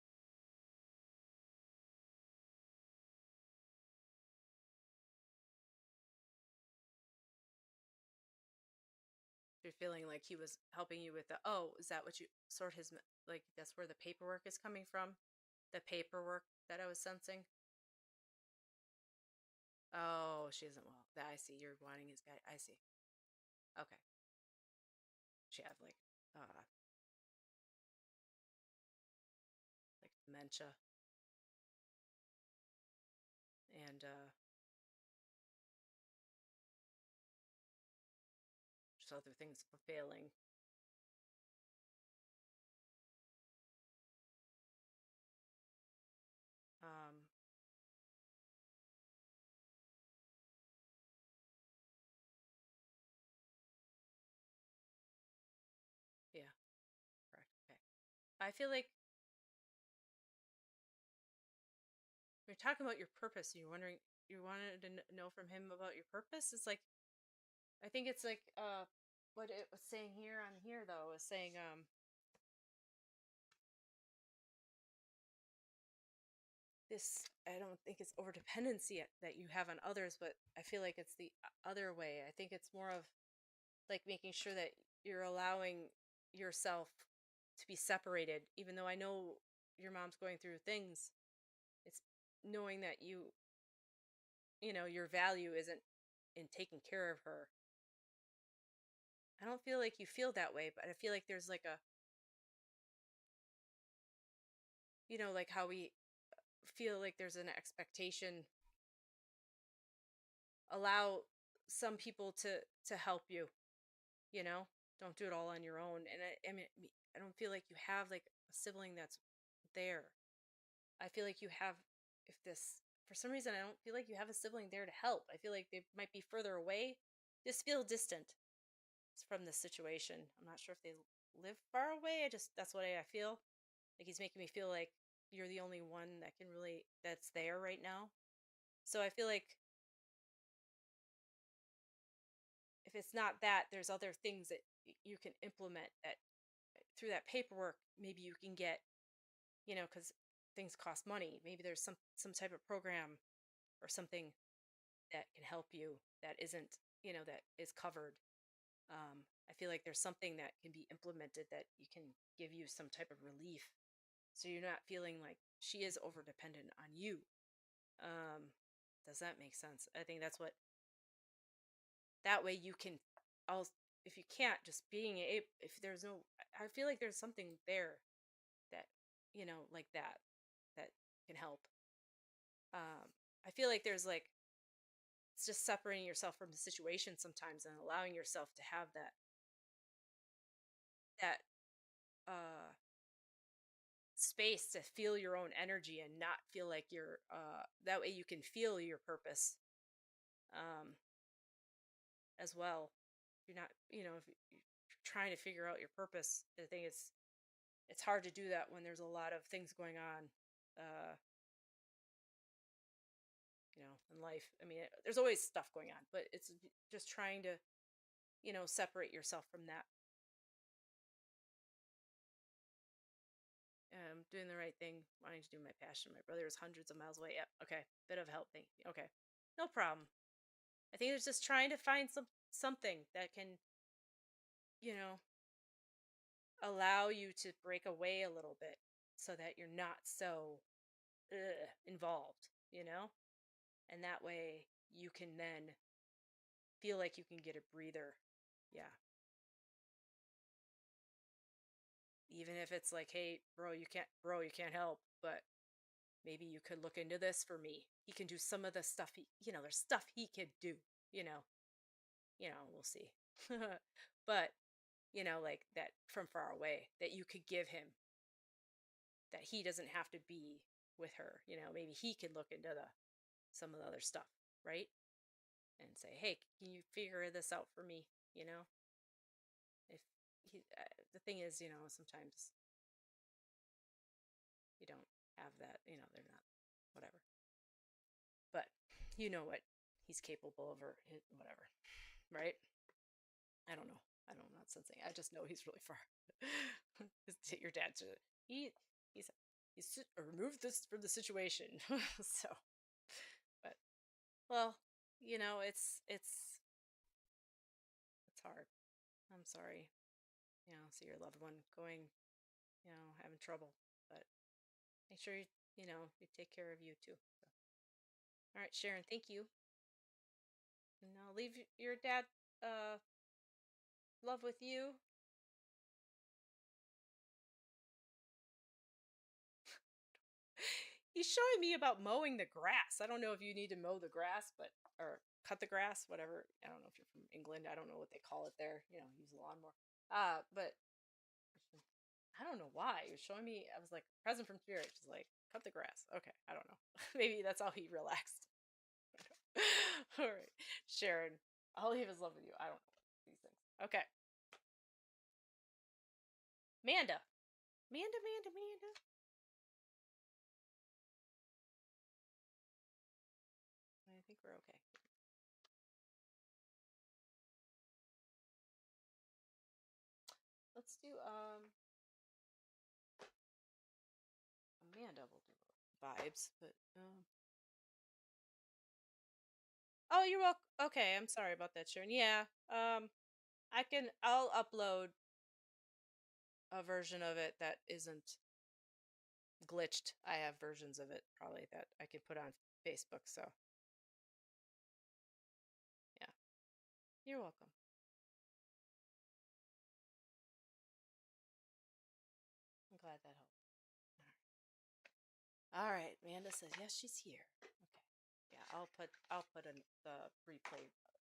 You're feeling like he was helping you with the, oh, is that what you sort his, like that's where the paperwork is coming from? The paperwork that I was sensing? Oh, she isn't well. That I see. You're wanting his guy. I see. Okay. She have like dementia and just other things failing. Um, yeah, correct. Okay. I feel like you're talking about your purpose. You're wondering, you wanted to know from him about your purpose. It's like I think it's like what it was saying here on here though was saying this I don't think it's over dependency that you have on others, but I feel like it's the other way. I think it's more of like making sure that you're allowing yourself to be separated, even though I know your mom's going through things. It's knowing that your value isn't in taking care of her. I don't feel like you feel that way, but I feel like there's like like how we feel like there's an expectation. Allow some people to help you, you know don't do it all on your own. And I mean, I don't feel like you have like a sibling that's there. I feel like you have, if this for some reason I don't feel like you have a sibling there to help. I feel like they might be further away, just feel distant from the situation. I'm not sure if they live far away. I just That's what I feel like. He's making me feel like you're the only one that can really that's there right now. So I feel like if it's not that, there's other things that you can implement that through that paperwork. Maybe you can get, because things cost money. Maybe there's some type of program or something that can help you that isn't, that is covered. I feel like there's something that can be implemented that you can give you some type of relief, so you're not feeling like she is over dependent on you. um does that make sense? I think that's what, that way you can I'll if you can't, just being able, if there's no, I feel like there's something there that, like that can help. I feel like there's like, it's just separating yourself from the situation sometimes and allowing yourself to have that uh space to feel your own energy and not feel like you're that way you can feel your purpose um as well. You're not, if you're trying to figure out your purpose, I think it's hard to do that when there's a lot of things going on uh in life. I mean, there's always stuff going on, but it's just trying to, separate yourself from that. Doing the right thing, wanting to do my passion. My brother is hundreds of miles away. Yep. Okay. Bit of help. Thank you. Okay. No problem. I think it's just trying to find something that can, you know, allow you to break away a little bit so that you're not so involved, and that way you can then feel like you can get a breather. Yeah. Even if it's like, hey, bro, you can't help, but maybe you could look into this for me. He can do some of the stuff there's stuff he could do, you know. We'll see. But, like that from far away that you could give him, that he doesn't have to be with her, maybe he could look into the some of the other stuff, right? And say, "Hey, can you figure this out for me?" If the thing is, sometimes you don't have that, they're not whatever. But you know what he's capable of, or whatever, right? I don't know. I'm not sensing. I just know he's really far. Your dad's he he's he's removed this from the situation. So, but well, it's hard. I'm sorry. See your loved one going, having trouble, but make sure you take care of you too. So. All right, Sharon. Thank you. And I'll leave your dad love with you. He's showing me about mowing the grass. I don't know if you need to mow the grass, or cut the grass, whatever. I don't know if you're from England. I don't know what they call it there. Use a lawnmower. But I don't know why. He was showing me. I was like, present from spirit. She's like, cut the grass. Okay, I don't know. Maybe that's how he relaxed. All right, Sharon. I'll leave his love with you. I don't know these things. Okay, Manda. Manda. I think we're okay. Let's do Amanda will do vibes, but oh, you're welcome. Okay, I'm sorry about that, Sharon. Yeah, I'll upload a version of it that isn't glitched. I have versions of it probably that I can put on Facebook. So yeah, you're welcome. I'm glad that helped. All right, Amanda says yes, she's here. Okay, yeah, I'll put the replay,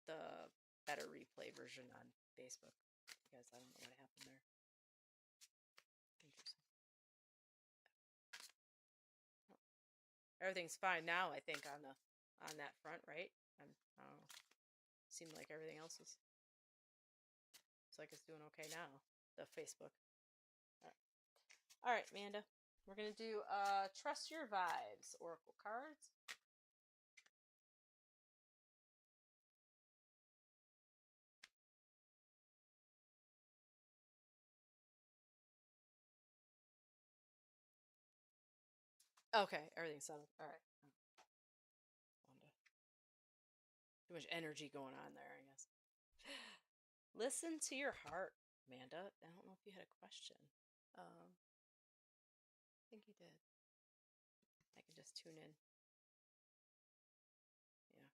the better replay version on Facebook because I don't know what happened there. Interesting. Everything's fine now, I think, on that front, right? I don't know. Seemed like everything else was. Looks like it's doing okay now. The Facebook. All right, Amanda. We're gonna do Trust Your Vibes Oracle cards. Okay, everything's settled. All right. Too much energy going on there, I guess. Listen to your heart, Amanda. I don't know if you had a question. I think you did. I can just tune in. Yeah.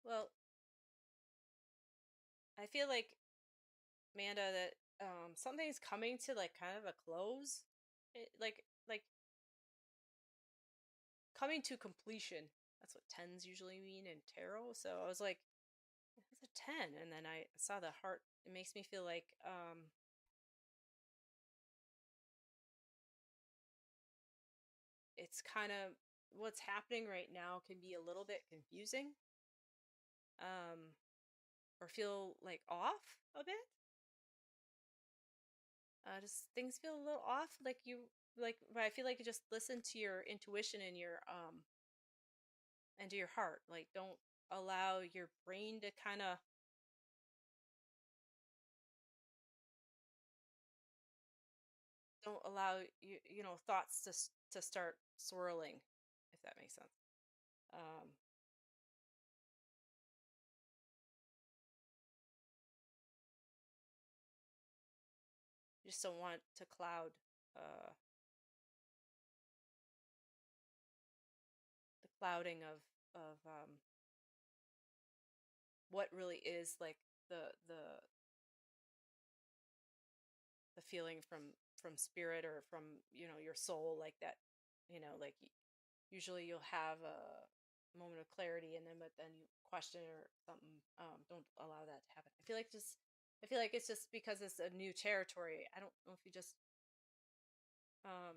Well, I feel like, Amanda, that something's coming to like kind of a close. Like coming to completion. That's what tens usually mean in tarot. So I was like, it's a 10, and then I saw the heart. It makes me feel like it's kind of what's happening right now can be a little bit confusing, um or feel like off a bit. Just things feel a little off, like but I feel like you just listen to your intuition and your and to your heart. Like, don't allow your brain to kind of, don't allow thoughts to start swirling, if that makes sense. um you just don't want to cloud uh the clouding of what really is like the the feeling from spirit, or from your soul, like that. Like, usually you'll have a moment of clarity, and then but then you question or something. Don't allow that to happen. I feel like it's just because it's a new territory. I don't know if you just um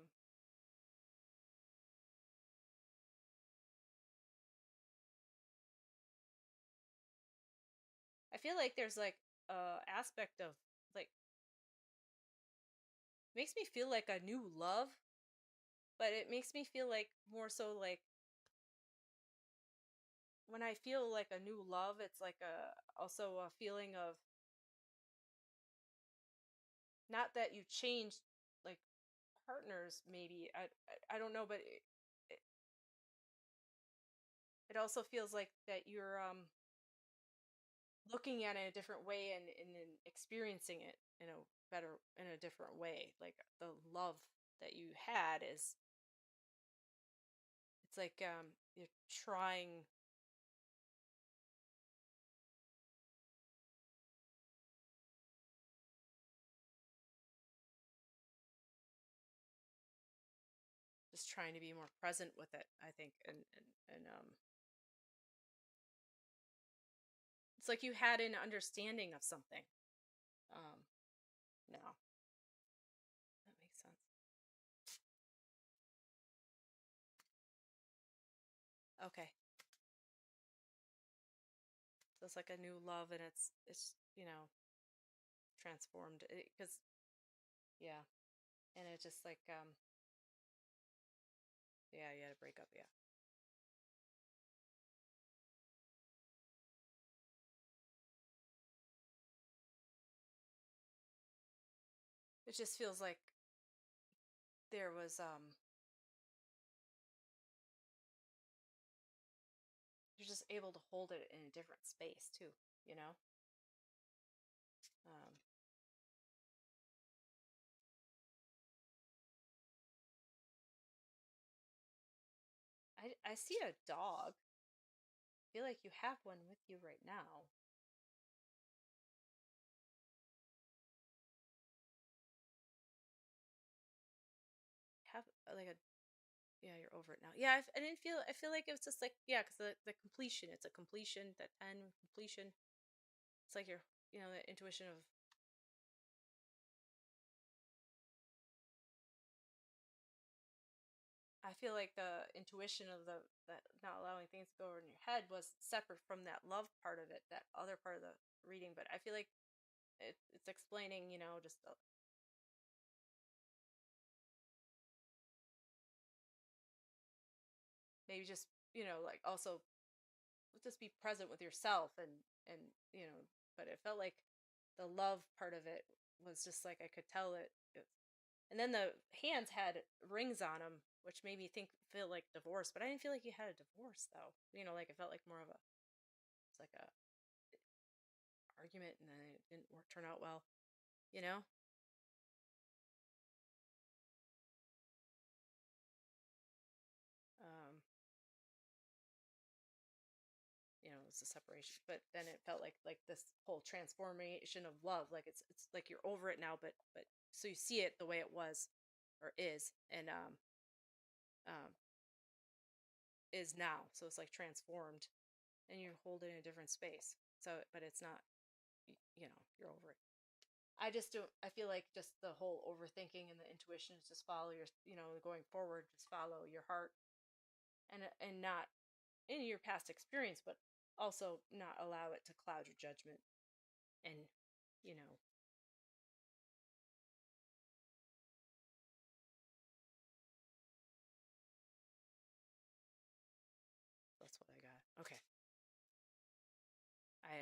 I feel like there's like aspect of, like, makes me feel like a new love, but it makes me feel like more so like, when I feel like a new love, it's like a also a feeling of, not that you changed like partners, maybe. I don't know, but it it also feels like that you're looking at it a different way, and experiencing it in a different way. Like, the love that you had is, it's like, you're trying, just trying to be more present with it, I think. And it's like you had an understanding of something. um now that makes sense. Okay. So it's like a new love, and it's transformed, because, yeah. And it's just like, yeah, you had to break up, yeah. It just feels like there was, you're just able to hold it in a different space too, you know. um I see a dog. I feel like you have one with you right now. Have like a Yeah, you're over it now. Yeah, I didn't feel. I feel like it was just like, yeah, because the completion. It's a completion. That end completion. It's like your, the intuition of. I feel like the intuition of the that not allowing things to go over in your head was separate from that love part of it, that other part of the reading. But I feel like it's explaining, just maybe just, like, also just be present with yourself, and you know. But it felt like the love part of it was just like, I could tell it. And then the hands had rings on them, which made me feel like divorce. But I didn't feel like you had a divorce, though. Like, it felt like more of a, it's like a argument, and then it didn't turn out well. You know, um, was a separation, but then it felt like this whole transformation of love. Like it's like you're over it now, but so you see it the way it was or is, and um is now. So it's like transformed, and you hold it in a different space. So, but it's not, you're over it. I just don't. I feel like just the whole overthinking and the intuition is just follow your, going forward, just follow your heart, and not in your past experience, but also not allow it to cloud your judgment. And you know, that's what I got. Okay, I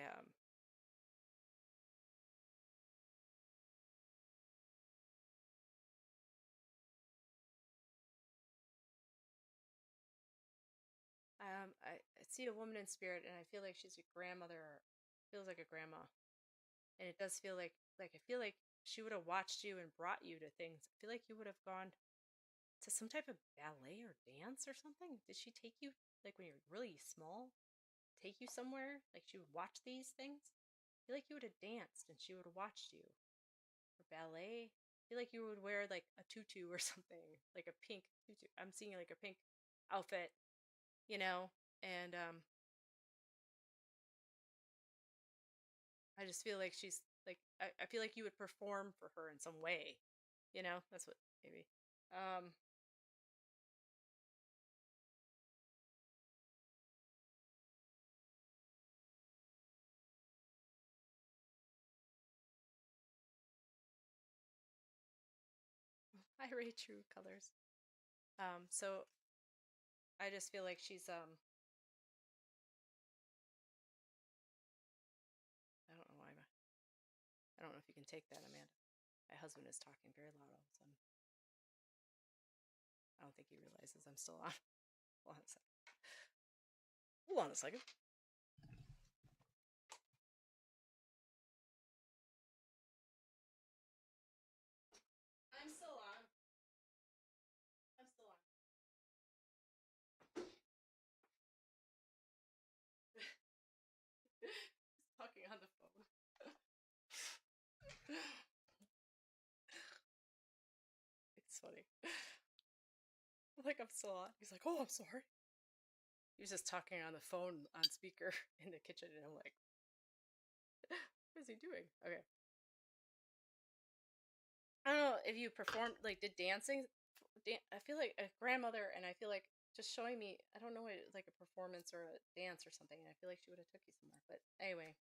I see a woman in spirit, and I feel like she's a grandmother, or feels like a grandma, and it does feel like I feel like she would have watched you and brought you to things. I feel like you would have gone to some type of ballet or dance or something. Did she take you like when you were really small? Take you somewhere? Like she would watch these things? I feel like you would have danced and she would have watched you. Or ballet? I feel like you would wear like a tutu or something, like a pink tutu. I'm seeing like a pink outfit, you know, and I just feel like she's like I feel like you would perform for her in some way, That's what maybe. Um, I rate true colors. So I just feel like she's I don't know why I don't know if you can take that, Amanda. My husband is talking very loud all of a sudden. I don't think he realizes I'm still on. Hold on a second. Hold on a second. I'm still on. I'm still on. He's talking on the phone. It's funny. Like I'm still on. He's like, "Oh, I'm sorry." He was just talking on the phone on speaker in the kitchen, and I'm like, "What is he doing?" Okay. I don't know if you performed like did dancing. I feel like a grandmother, and I feel like just showing me. I don't know what like a performance or a dance or something. And I feel like she would have took you somewhere. But anyway,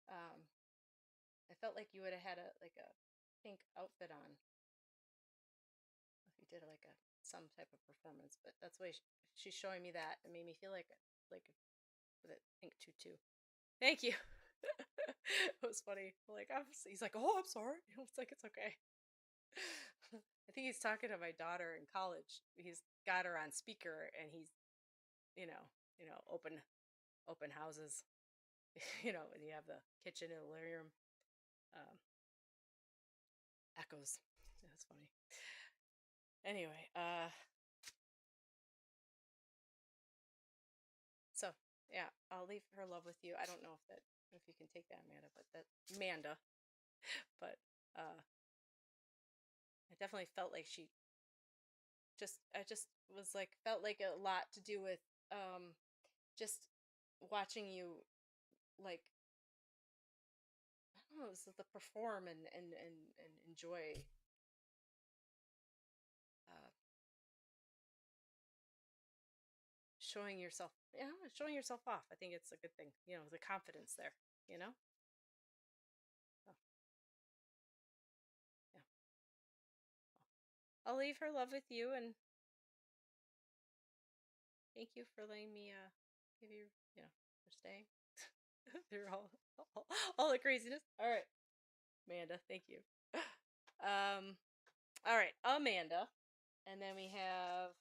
um, I felt like you would have had a like a pink outfit on if you did like a some type of performance. But that's why she's showing me that. It made me feel like with a pink tutu. Thank you. It was funny. Like he's like, "Oh, I'm sorry." It's like it's okay. I think he's talking to my daughter in college. He's got her on speaker, and he's open houses, and you have the kitchen and the living room um, echoes. That's funny. Anyway, so yeah, I'll leave her love with you. I don't know if you can take that, Amanda, but I definitely felt like I just was like felt like a lot to do with just watching you like I don't know, it was the perform and enjoy uh showing yourself off. I think it's a good thing, the confidence there, you know? So, yeah. I'll leave her love with you and thank you for letting me give you, for staying through all, all the craziness. All right, Amanda, thank you. Um all right, Amanda. And then we have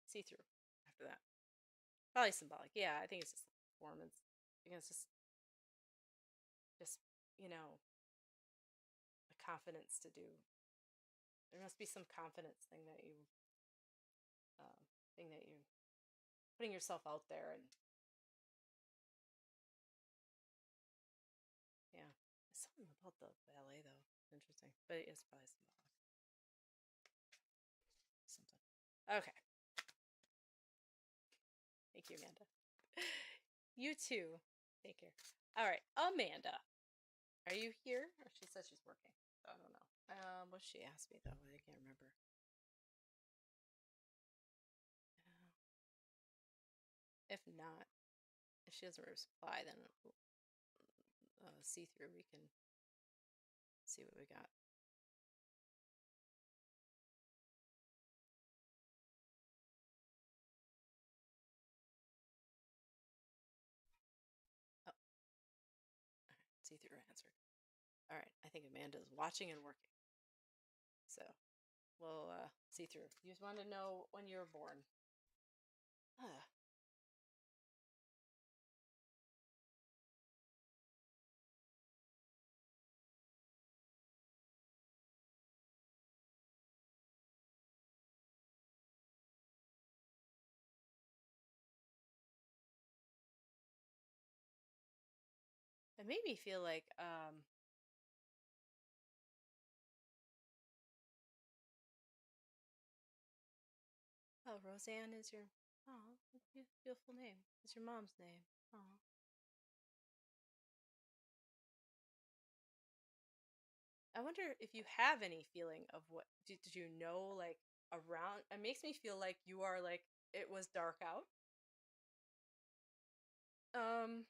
see through after that. Probably symbolic. Yeah, I think it's just performance. I think it's just you know, a confidence to do. There must be some confidence thing that you putting yourself out there. And yeah, something about the ballet though. Interesting, but it is probably something. Okay, thank you, Amanda. You too. Take care. All right, Amanda, are you here? Or she says she's working. So I don't know. What she asked me though? I can't remember. If not, if she doesn't reply, then see through. We can see what we got. Oh, see through answered. All right, I think Amanda's watching and working. So we'll see through. You just want to know when you were born. Ah, it made me feel like oh, Roseanne is your oh, beautiful name. It's your mom's name. Oh. I wonder if you have any feeling of what did you know like around it makes me feel like you are like it was dark out. Um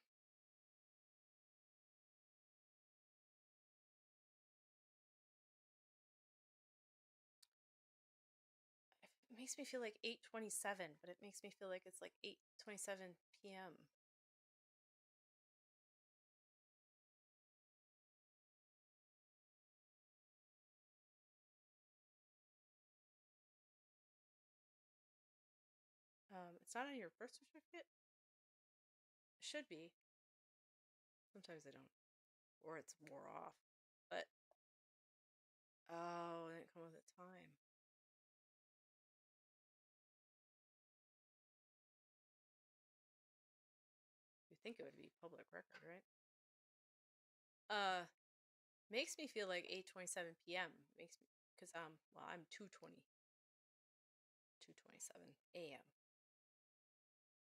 it makes me feel like 8:27, but it makes me feel like it's like 8:27 p.m. It's not on your birth certificate. It should be. Sometimes they don't, or it's wore off. But oh, it didn't come with a time. You think it would be public record, right? Uh, makes me feel like 8:27 p.m. Makes me because well I'm 2:27 a.m.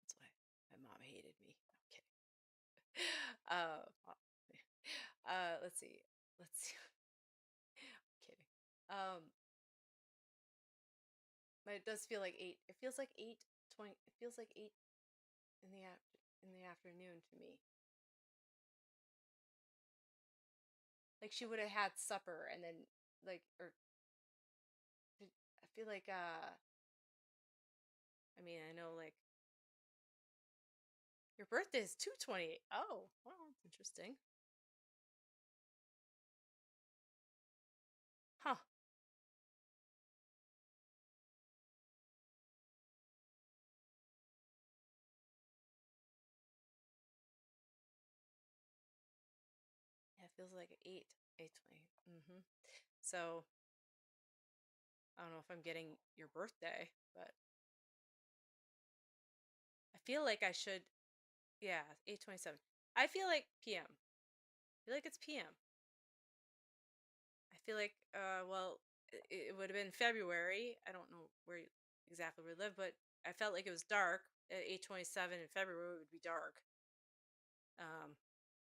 That's why my mom hated me. I'm kidding. Uh, let's see. Let's see. I'm kidding. But it does feel like 8. It feels like 8:20. It feels like 8 in the afternoon to me. Like she would have had supper and then like or I feel like I mean, I know like your birthday is 2/28. Oh, well, that's interesting. Huh. Yeah, it feels like 8, 8:20. Mhm. So, I don't know if I'm getting your birthday, but I feel like I should yeah, 8:27. I feel like PM. I feel like it's PM. I feel like well, it would have been February. I don't know exactly where we live, but I felt like it was dark at 8:27 in February it would be dark.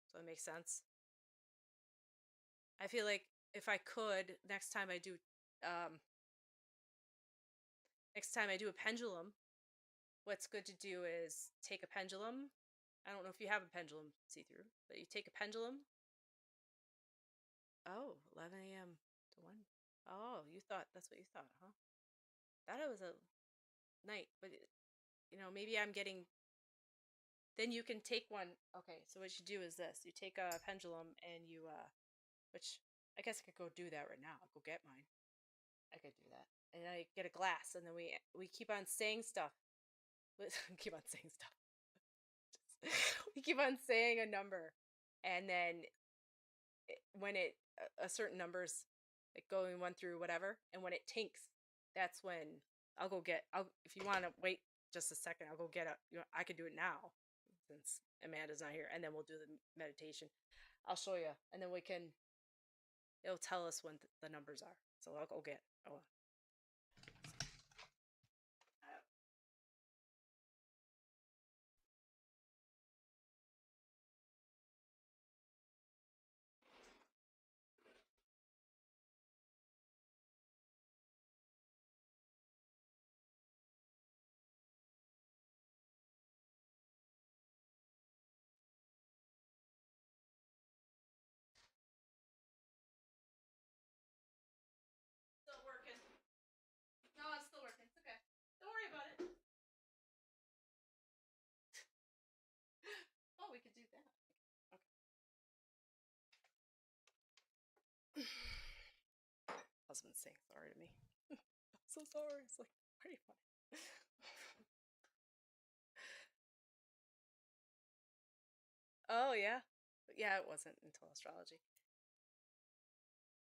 So it makes sense. I feel like if I could um next time I do a pendulum, what's good to do is take a pendulum. I don't know if you have a pendulum see through, but you take a pendulum. Oh, 11 a.m. to 1. Oh, you thought that's what you thought, huh? Thought it was a night, but maybe I'm getting. Then you can take one. Okay, so what you do is this: you take a pendulum and which I guess I could go do that right now. I'll go get mine. I could do that, and I get a glass, and then we keep on saying stuff. Keep on saying stuff. We keep on saying a number, and then when a certain numbers like going one through whatever, and when it tinks, that's when I'll go get. I'll if you want to wait just a second. I'll go get it. I could do it now since Amanda's not here, and then we'll do the meditation. I'll show you, and then it'll tell us when the numbers are. So I'll go get. Oh. Still working. No, it's still working. It's okay. Don't worry about it. Oh, we could do that. Okay. Husband's saying sorry to me. I'm so sorry. It's like, why are you funny? Oh, yeah. Yeah, it wasn't until astrology.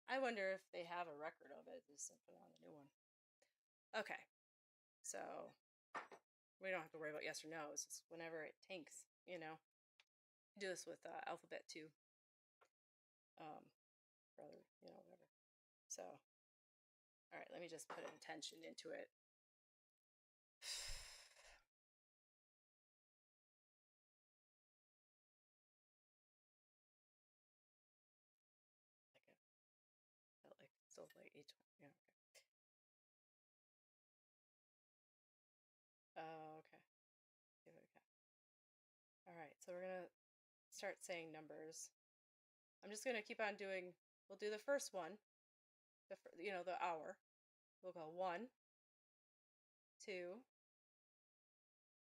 I wonder if they have a record of it. Just put it on the new one. Okay. So we don't have to worry about yes or no. It's just whenever it tanks, Do this with alphabet too. Brother, whatever. So, all right, let me just put intention into it. Felt like still like each one. Yeah. Okay. Oh, okay. See what we got. All right, so we're gonna start saying numbers. I'm just gonna keep on doing. We'll do the first one. The hour. We'll go 1, 2,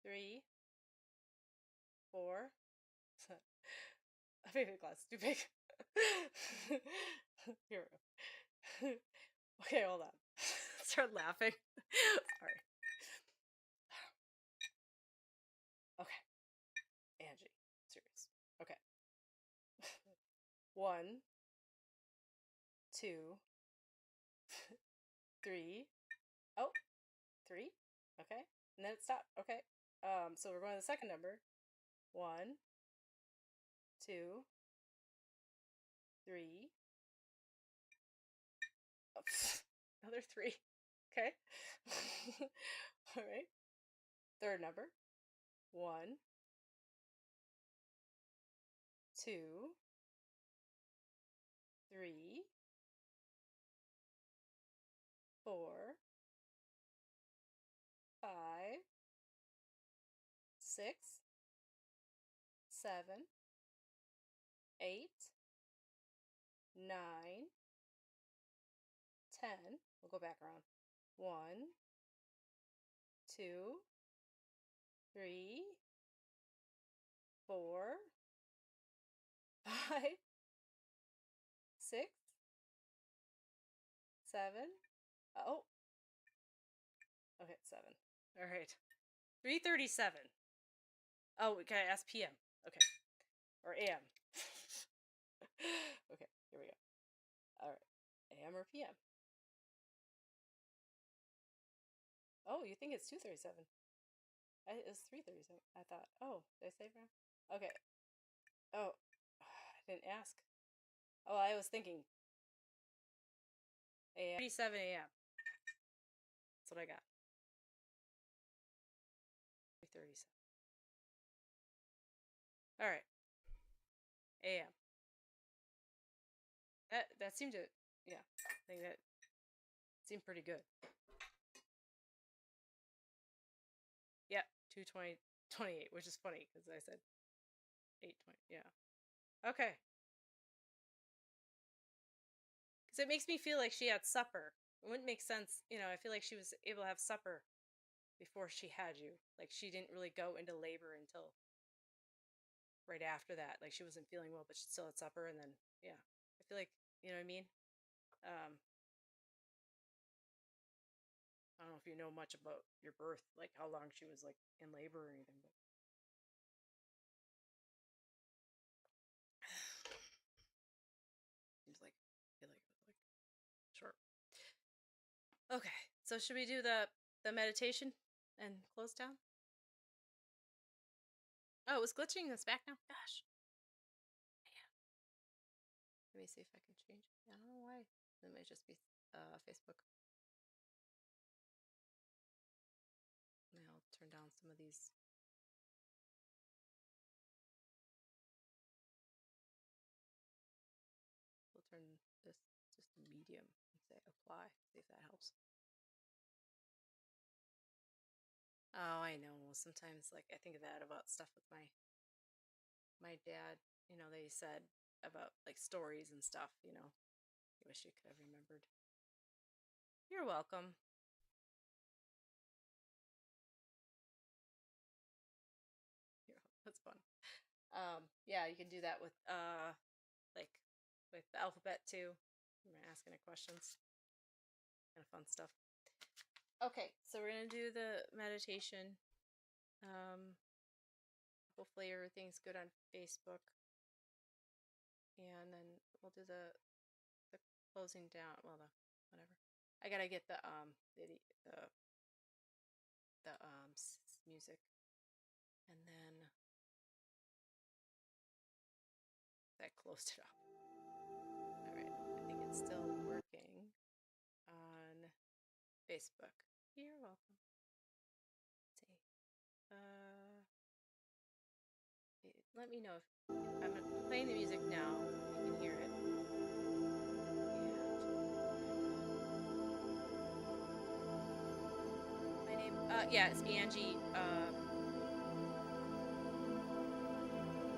3, 4. I made the glass too big. Here we go. Okay, hold on. Start laughing. Sorry. Okay. Angie. Serious. Okay. 1, 2, 3. Oh, 3. Okay. And then it stopped. Okay. So we're going to the second number. 1, 2, 3. Oh, another 3. Okay. All right. Third number. 1, 2, 3, 4, 5, 6, 7, 8, 9, 10. We'll go back around. 1, 2, 3, 4, 5, 6, 7. Oh, okay, 7. All right. 3:37. Oh, can I ask PM? Okay. Or AM. Okay, here we go. All right. AM or PM? Oh, you think it's 2:37? It was 3:37. I thought. Oh, did I say wrong? Okay. Oh, I didn't ask. Oh, I was thinking. AM. 37 AM. That's what I got. 3:37. All right. AM. That seemed to, yeah. I think that seemed pretty good. Yeah, 2:28, which is funny because I said 8:20. Yeah. Okay. Because it makes me feel like she had supper. It wouldn't make sense, I feel like she was able to have supper before she had you. Like she didn't really go into labor until right after that. Like she wasn't feeling well, but she still had supper, and then yeah. I feel like you know what I mean. I don't know if you know much about your birth, like how long she was like in labor or anything, but seems like I feel like it was like short. Okay, so should we do the meditation and close down? Oh, it was glitching. It's back now. Gosh. Man. Let me see if I can change it. I don't know why. It might just be Facebook. I'll turn down some of these. We'll turn this just to medium and say apply. See if that helps. Oh, I know. Sometimes, like, I think of that about stuff with my dad. You know, they said about like stories and stuff. You know, I wish you could have remembered. You're welcome. That's fun. Yeah, you can do that with like with the alphabet too. I'm asking it questions. Kind of fun stuff. Okay, so we're gonna do the meditation. Hopefully everything's good on Facebook, and then we'll do the closing down. Well, the whatever. I gotta get the music, and then that closed it up. All right, I think it's still working on Facebook. You're welcome. Let's see. Let me know if I'm playing the music now. You can hear it. And my name, yeah, it's Angie.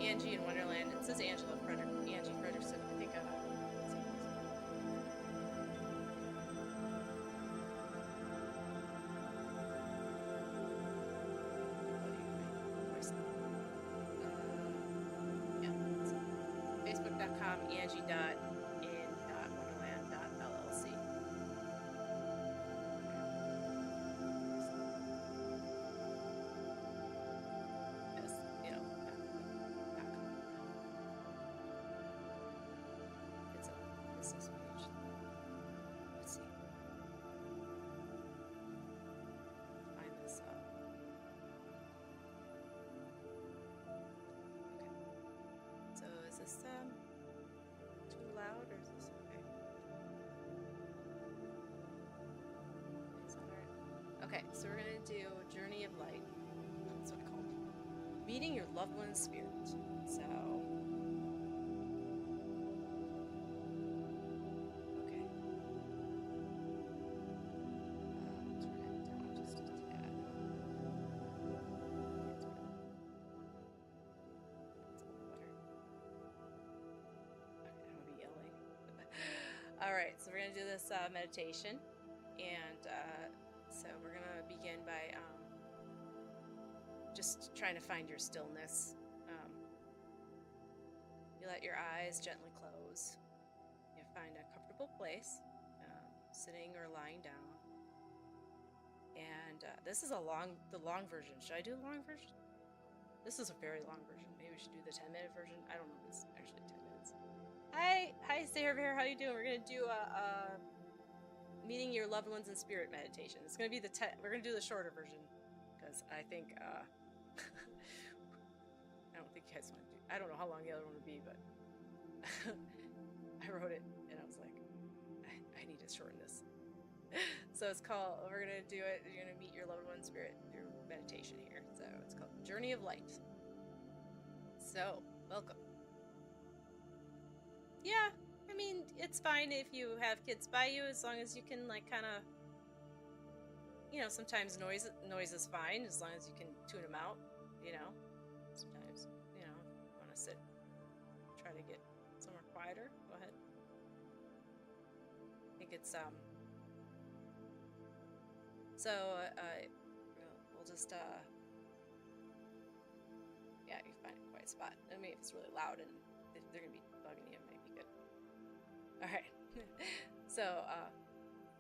Angie in Wonderland. It says Angie Frederickson. I think. Facebook.com Angie.in.wonderland.llc. Yes, you know, .com. It's a business page. Let's see. Find this up. Okay. So is this too loud or is this okay? Is that alright? Okay, so we're gonna do Journey of Light. That's what it's called. Meeting your loved one's spirit. So okay. Turn it down just a tad. All right, so we're going to do this meditation, and so we're going to begin by just trying to find your stillness. You let your eyes gently close. You find a comfortable place, sitting or lying down. And this is the long version. Should I do the long version? This is a very long version. Maybe we should do the 10-minute version. I don't know if it's actually 10 minutes. Hi, Sarah Bear. How you doing? We're gonna do a meeting your loved ones in spirit meditation. It's gonna be we're gonna do the shorter version because I think I don't think you guys want to do. I don't know how long the other one would be, but I wrote it and I was like, I need to shorten this. So it's called. We're gonna do it. You're gonna meet your loved one spirit through meditation here. So it's called Journey of Light. So welcome. Yeah, I mean, it's fine if you have kids by you, as long as you can, like, kind of, you know, sometimes noise is fine, as long as you can tune them out, you know. Sometimes, you know, if you want to sit, try to get somewhere quieter, go ahead. I think it's, so, we'll just, yeah, you find a quiet spot. I mean, if it's really loud and they're gonna be bugging you, it might be good. All right. So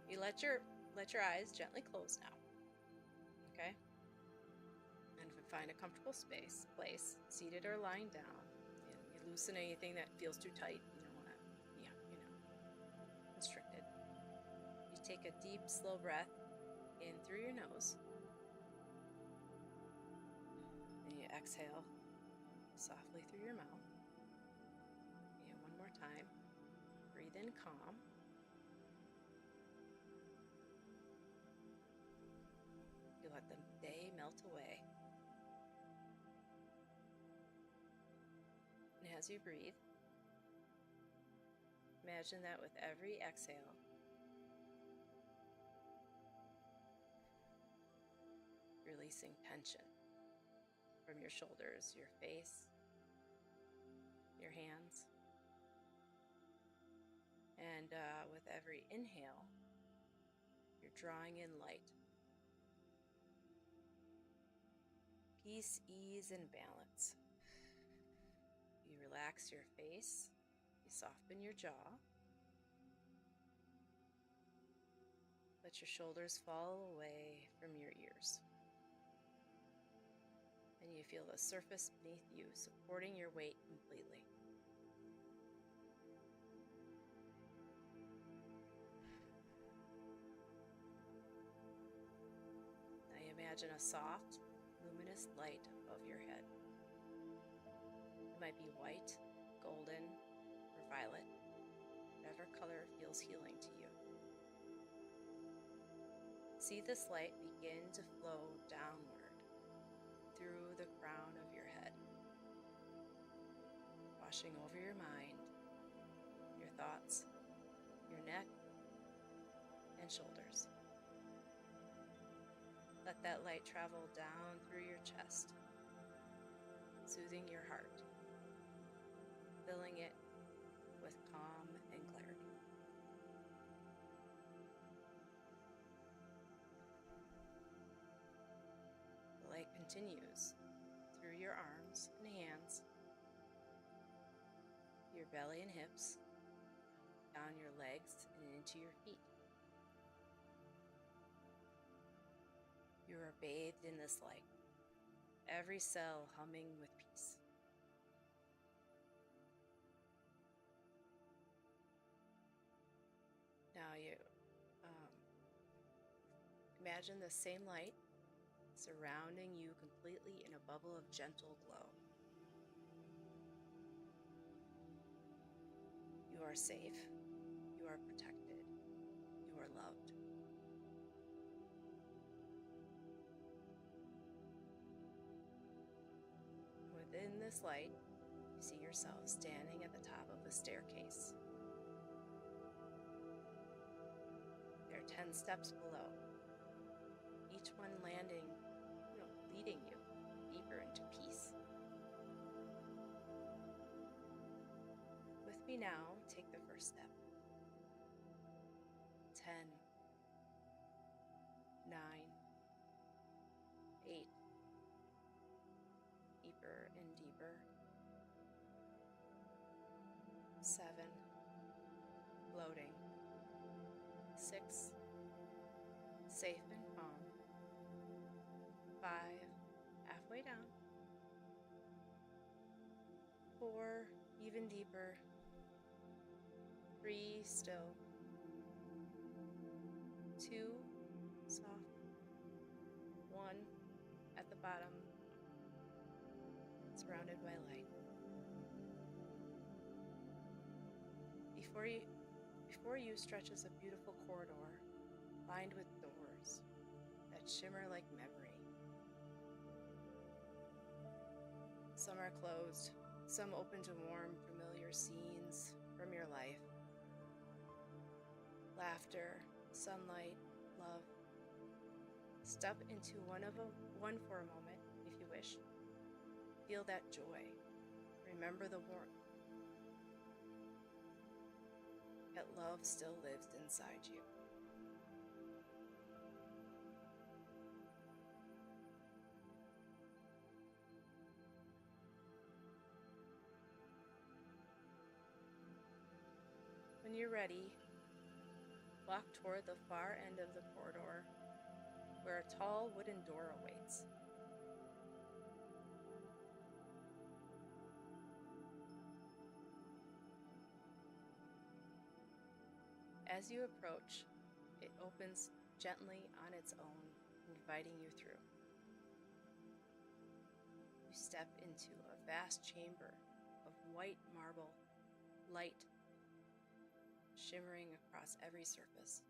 you let your eyes gently close now. Okay. And find a comfortable place, seated or lying down. You loosen anything that feels too tight. You don't want to, constricted. You take a deep, slow breath in through your nose. And you exhale softly through your mouth. And one more time. Breathe in calm. You let the day melt away. And as you breathe, imagine that with every exhale, releasing tension from your shoulders, your face, your hands. And with every inhale, you're drawing in light, peace, ease, and balance. You relax your face, you soften your jaw, let your shoulders fall away from your ears. And you feel the surface beneath you supporting your weight completely. Now you imagine a soft, luminous light above your head. It might be white, golden, or violet, whatever color feels healing to you. See this light begin to flow downward through the crown of your head, washing over your mind, your thoughts, your neck, and shoulders. Let that light travel down through your chest, soothing your heart, filling it with calm and clarity. The light continues through your arms and hands, your belly and hips, down your legs and into your feet. You are bathed in this light, every cell humming with peace. Now you imagine the same light surrounding you completely in a bubble of gentle glow. You are safe, you are protected, you are loved. Within this light, you see yourself standing at the top of a staircase. There are 10 steps below, each one leading you deeper into peace. With me now, take the first step. 10, 9, 8, deeper and deeper. 7, floating. 6, safe and calm. 5, halfway down. 4, even deeper. 3, still. 2, soft. 1, at the bottom, surrounded by light. Before you stretches a beautiful corridor lined with doors that shimmer like memory. Some are closed, some open to warm, familiar scenes from your life. Laughter, sunlight, love. Step into one for a moment, if you wish. Feel that joy. Remember the warmth. That love still lives inside you. When you're ready, walk toward the far end of the corridor where a tall wooden door awaits. As you approach, it opens gently on its own, inviting you through. You step into a vast chamber of white marble, light shimmering across every surface.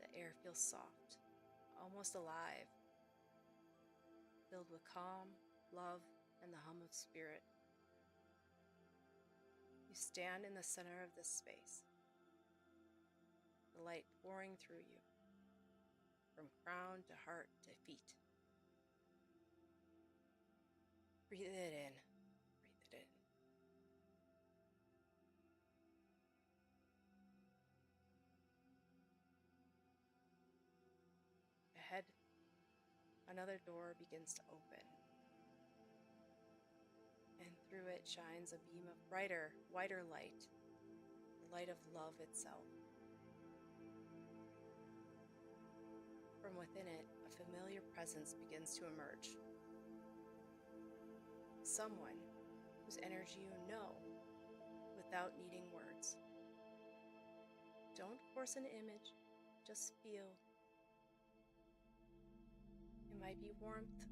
The air feels soft, almost alive, filled with calm, love, and the hum of spirit. You stand in the center of this space, the light pouring through you, from crown to heart to feet. Breathe it in, breathe it in. Ahead, another door begins to open, and through it shines a beam of brighter, whiter light, the light of love itself. From within it, a familiar presence begins to emerge. Someone whose energy you know without needing words. Don't force an image, just feel. It might be warmth,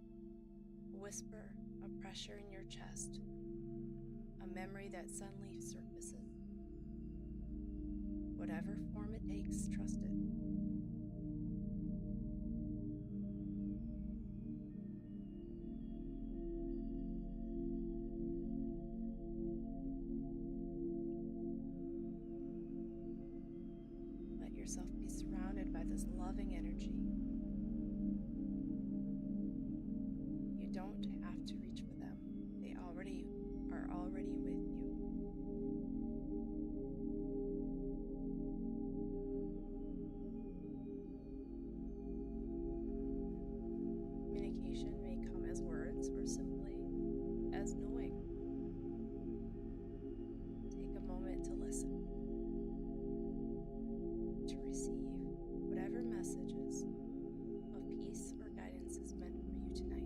a whisper, a pressure in your chest, a memory that suddenly surfaces. Whatever form it takes, trust it. Let yourself be surrounded by this loving energy. You don't have to reach for them. They are already with you. Communication may come as words or simply as knowing. Take a moment to listen, to receive whatever messages of peace or guidance is meant for you tonight.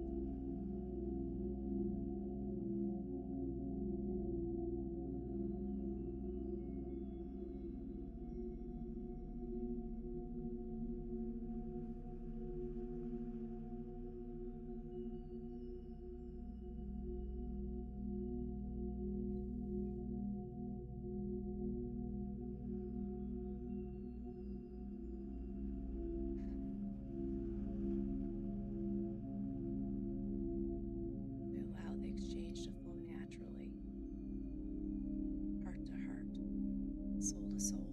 Allow the exchange to flow naturally, heart to heart, soul to soul.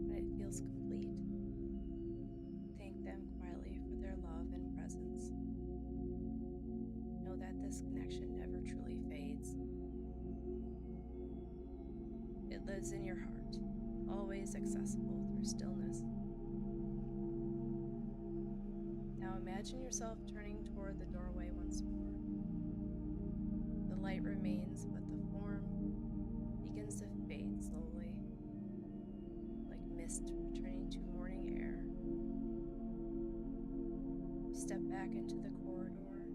When it feels complete, thank them quietly for their love and presence. Know that this connection never truly fades. It lives in your heart, always accessible through stillness. Now imagine yourself turning toward the doorway once more. The light remains, but the form begins to fade slowly, like mist returning to morning air. You step back into the corridor,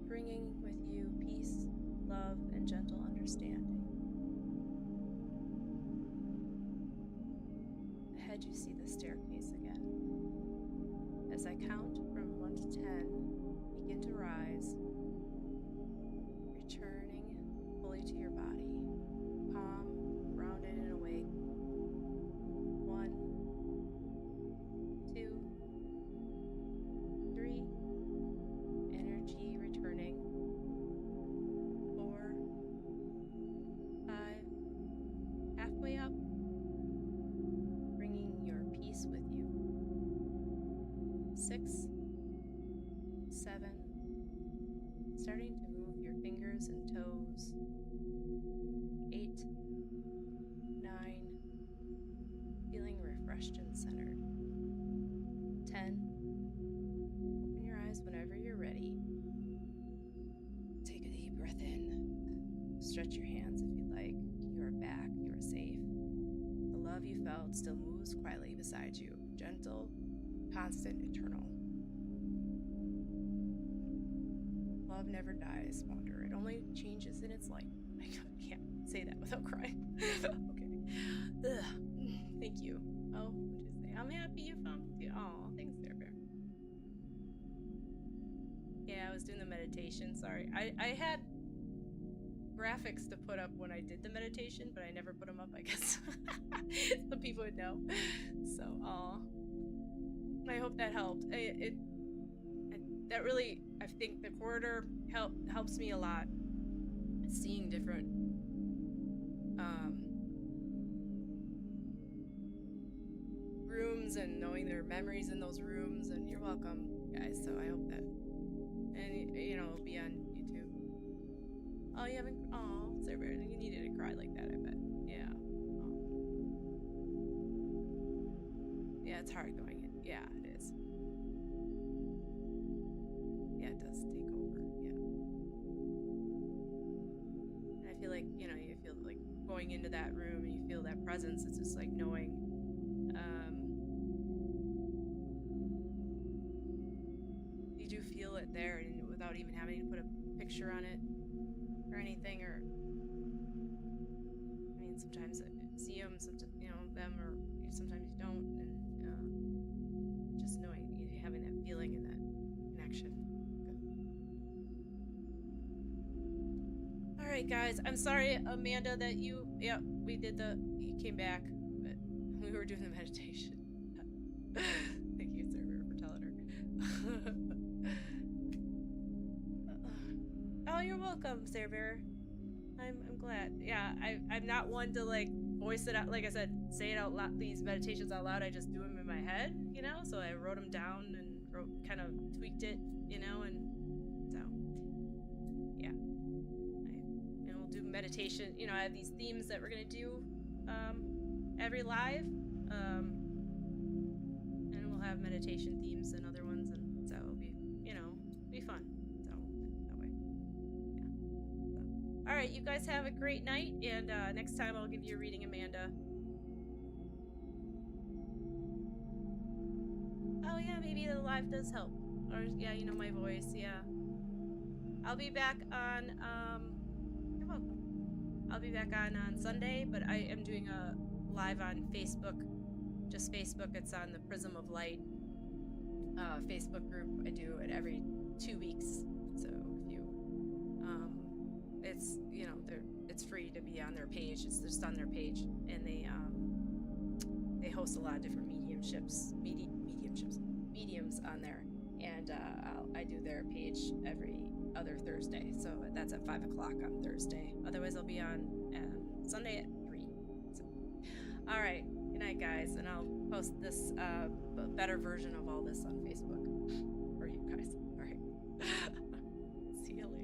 bringing with you peace, love, and gentle understanding. Ahead you see the staircase again. As I count from 1 to 10, begin to rise, returning fully to your body, calm, grounded, and awake. 1, 2, 3, energy returning. 4, 5, halfway up, bringing your peace with you. 6, 7, starting to move your fingers and toes. 8, 9, feeling refreshed and centered. 10, open your eyes whenever you're ready. Take a deep stretch your hands if you'd like. You are back. You are safe. The love you felt still moves quietly beside you, gentle, constant, eternal. Love never dies, Wonder. It only changes in its light. I can't say that without crying. Okay. Ugh. Thank you. Oh, what did you say? I'm happy you found it. Oh, thanks, there, Bear. Yeah, I was doing the meditation. Sorry. I had graphics to put up when I did the meditation, but I never put them up, I guess. Some people would know. So, I hope that helped. That really, I think the corridor helps me a lot. Seeing different rooms and knowing their memories in those rooms, and you're welcome, guys. So I hope that, and it'll be on YouTube. Oh, you haven't? Oh, sorry, you needed to cry like that, I bet. Yeah. Oh. Yeah, it's hard going in. Yeah, it is. Yeah, it does take over. Yeah. And I feel like, you feel like going into that room and you feel that presence. It's just like knowing, you do feel it there, and without even having to put a picture on it or anything, or sometimes I see them, sometimes them, or sometimes you don't, and just knowing, having that feeling and that connection. Good. All right, guys, I'm sorry, Amanda, that you came back, but we were doing the meditation. Thank you, Sarah, for telling her. Oh, you're welcome, Sarah Bear. I'm glad. Yeah, I'm not one to like voice it out. Like I said, say it out loud. These meditations out loud. I just do them in my head, So I wrote them down and kind of tweaked it, and so yeah. And we'll do meditation. I have these themes that we're gonna do every live, and we'll have meditation themes and other ones, and so it'll be be fun. All right, you guys have a great night, and next time I'll give you a reading, Amanda. Oh yeah, maybe the live does help. Or yeah, my voice, yeah. I'll be back on, you're welcome. I'll be back on Sunday, but I am doing a live on Facebook. Just Facebook, it's on the Prism of Light Facebook group. I do it every 2 weeks. So if you, it's it's free to be on their page. It's just on their page, and they host a lot of different mediums on there, and I do their page every other Thursday. So that's at 5 o'clock on Thursday. Otherwise, I'll be on Sunday at 3. So, all right, good night, guys, and I'll post this better version of all this on Facebook for you guys. All right, see you later.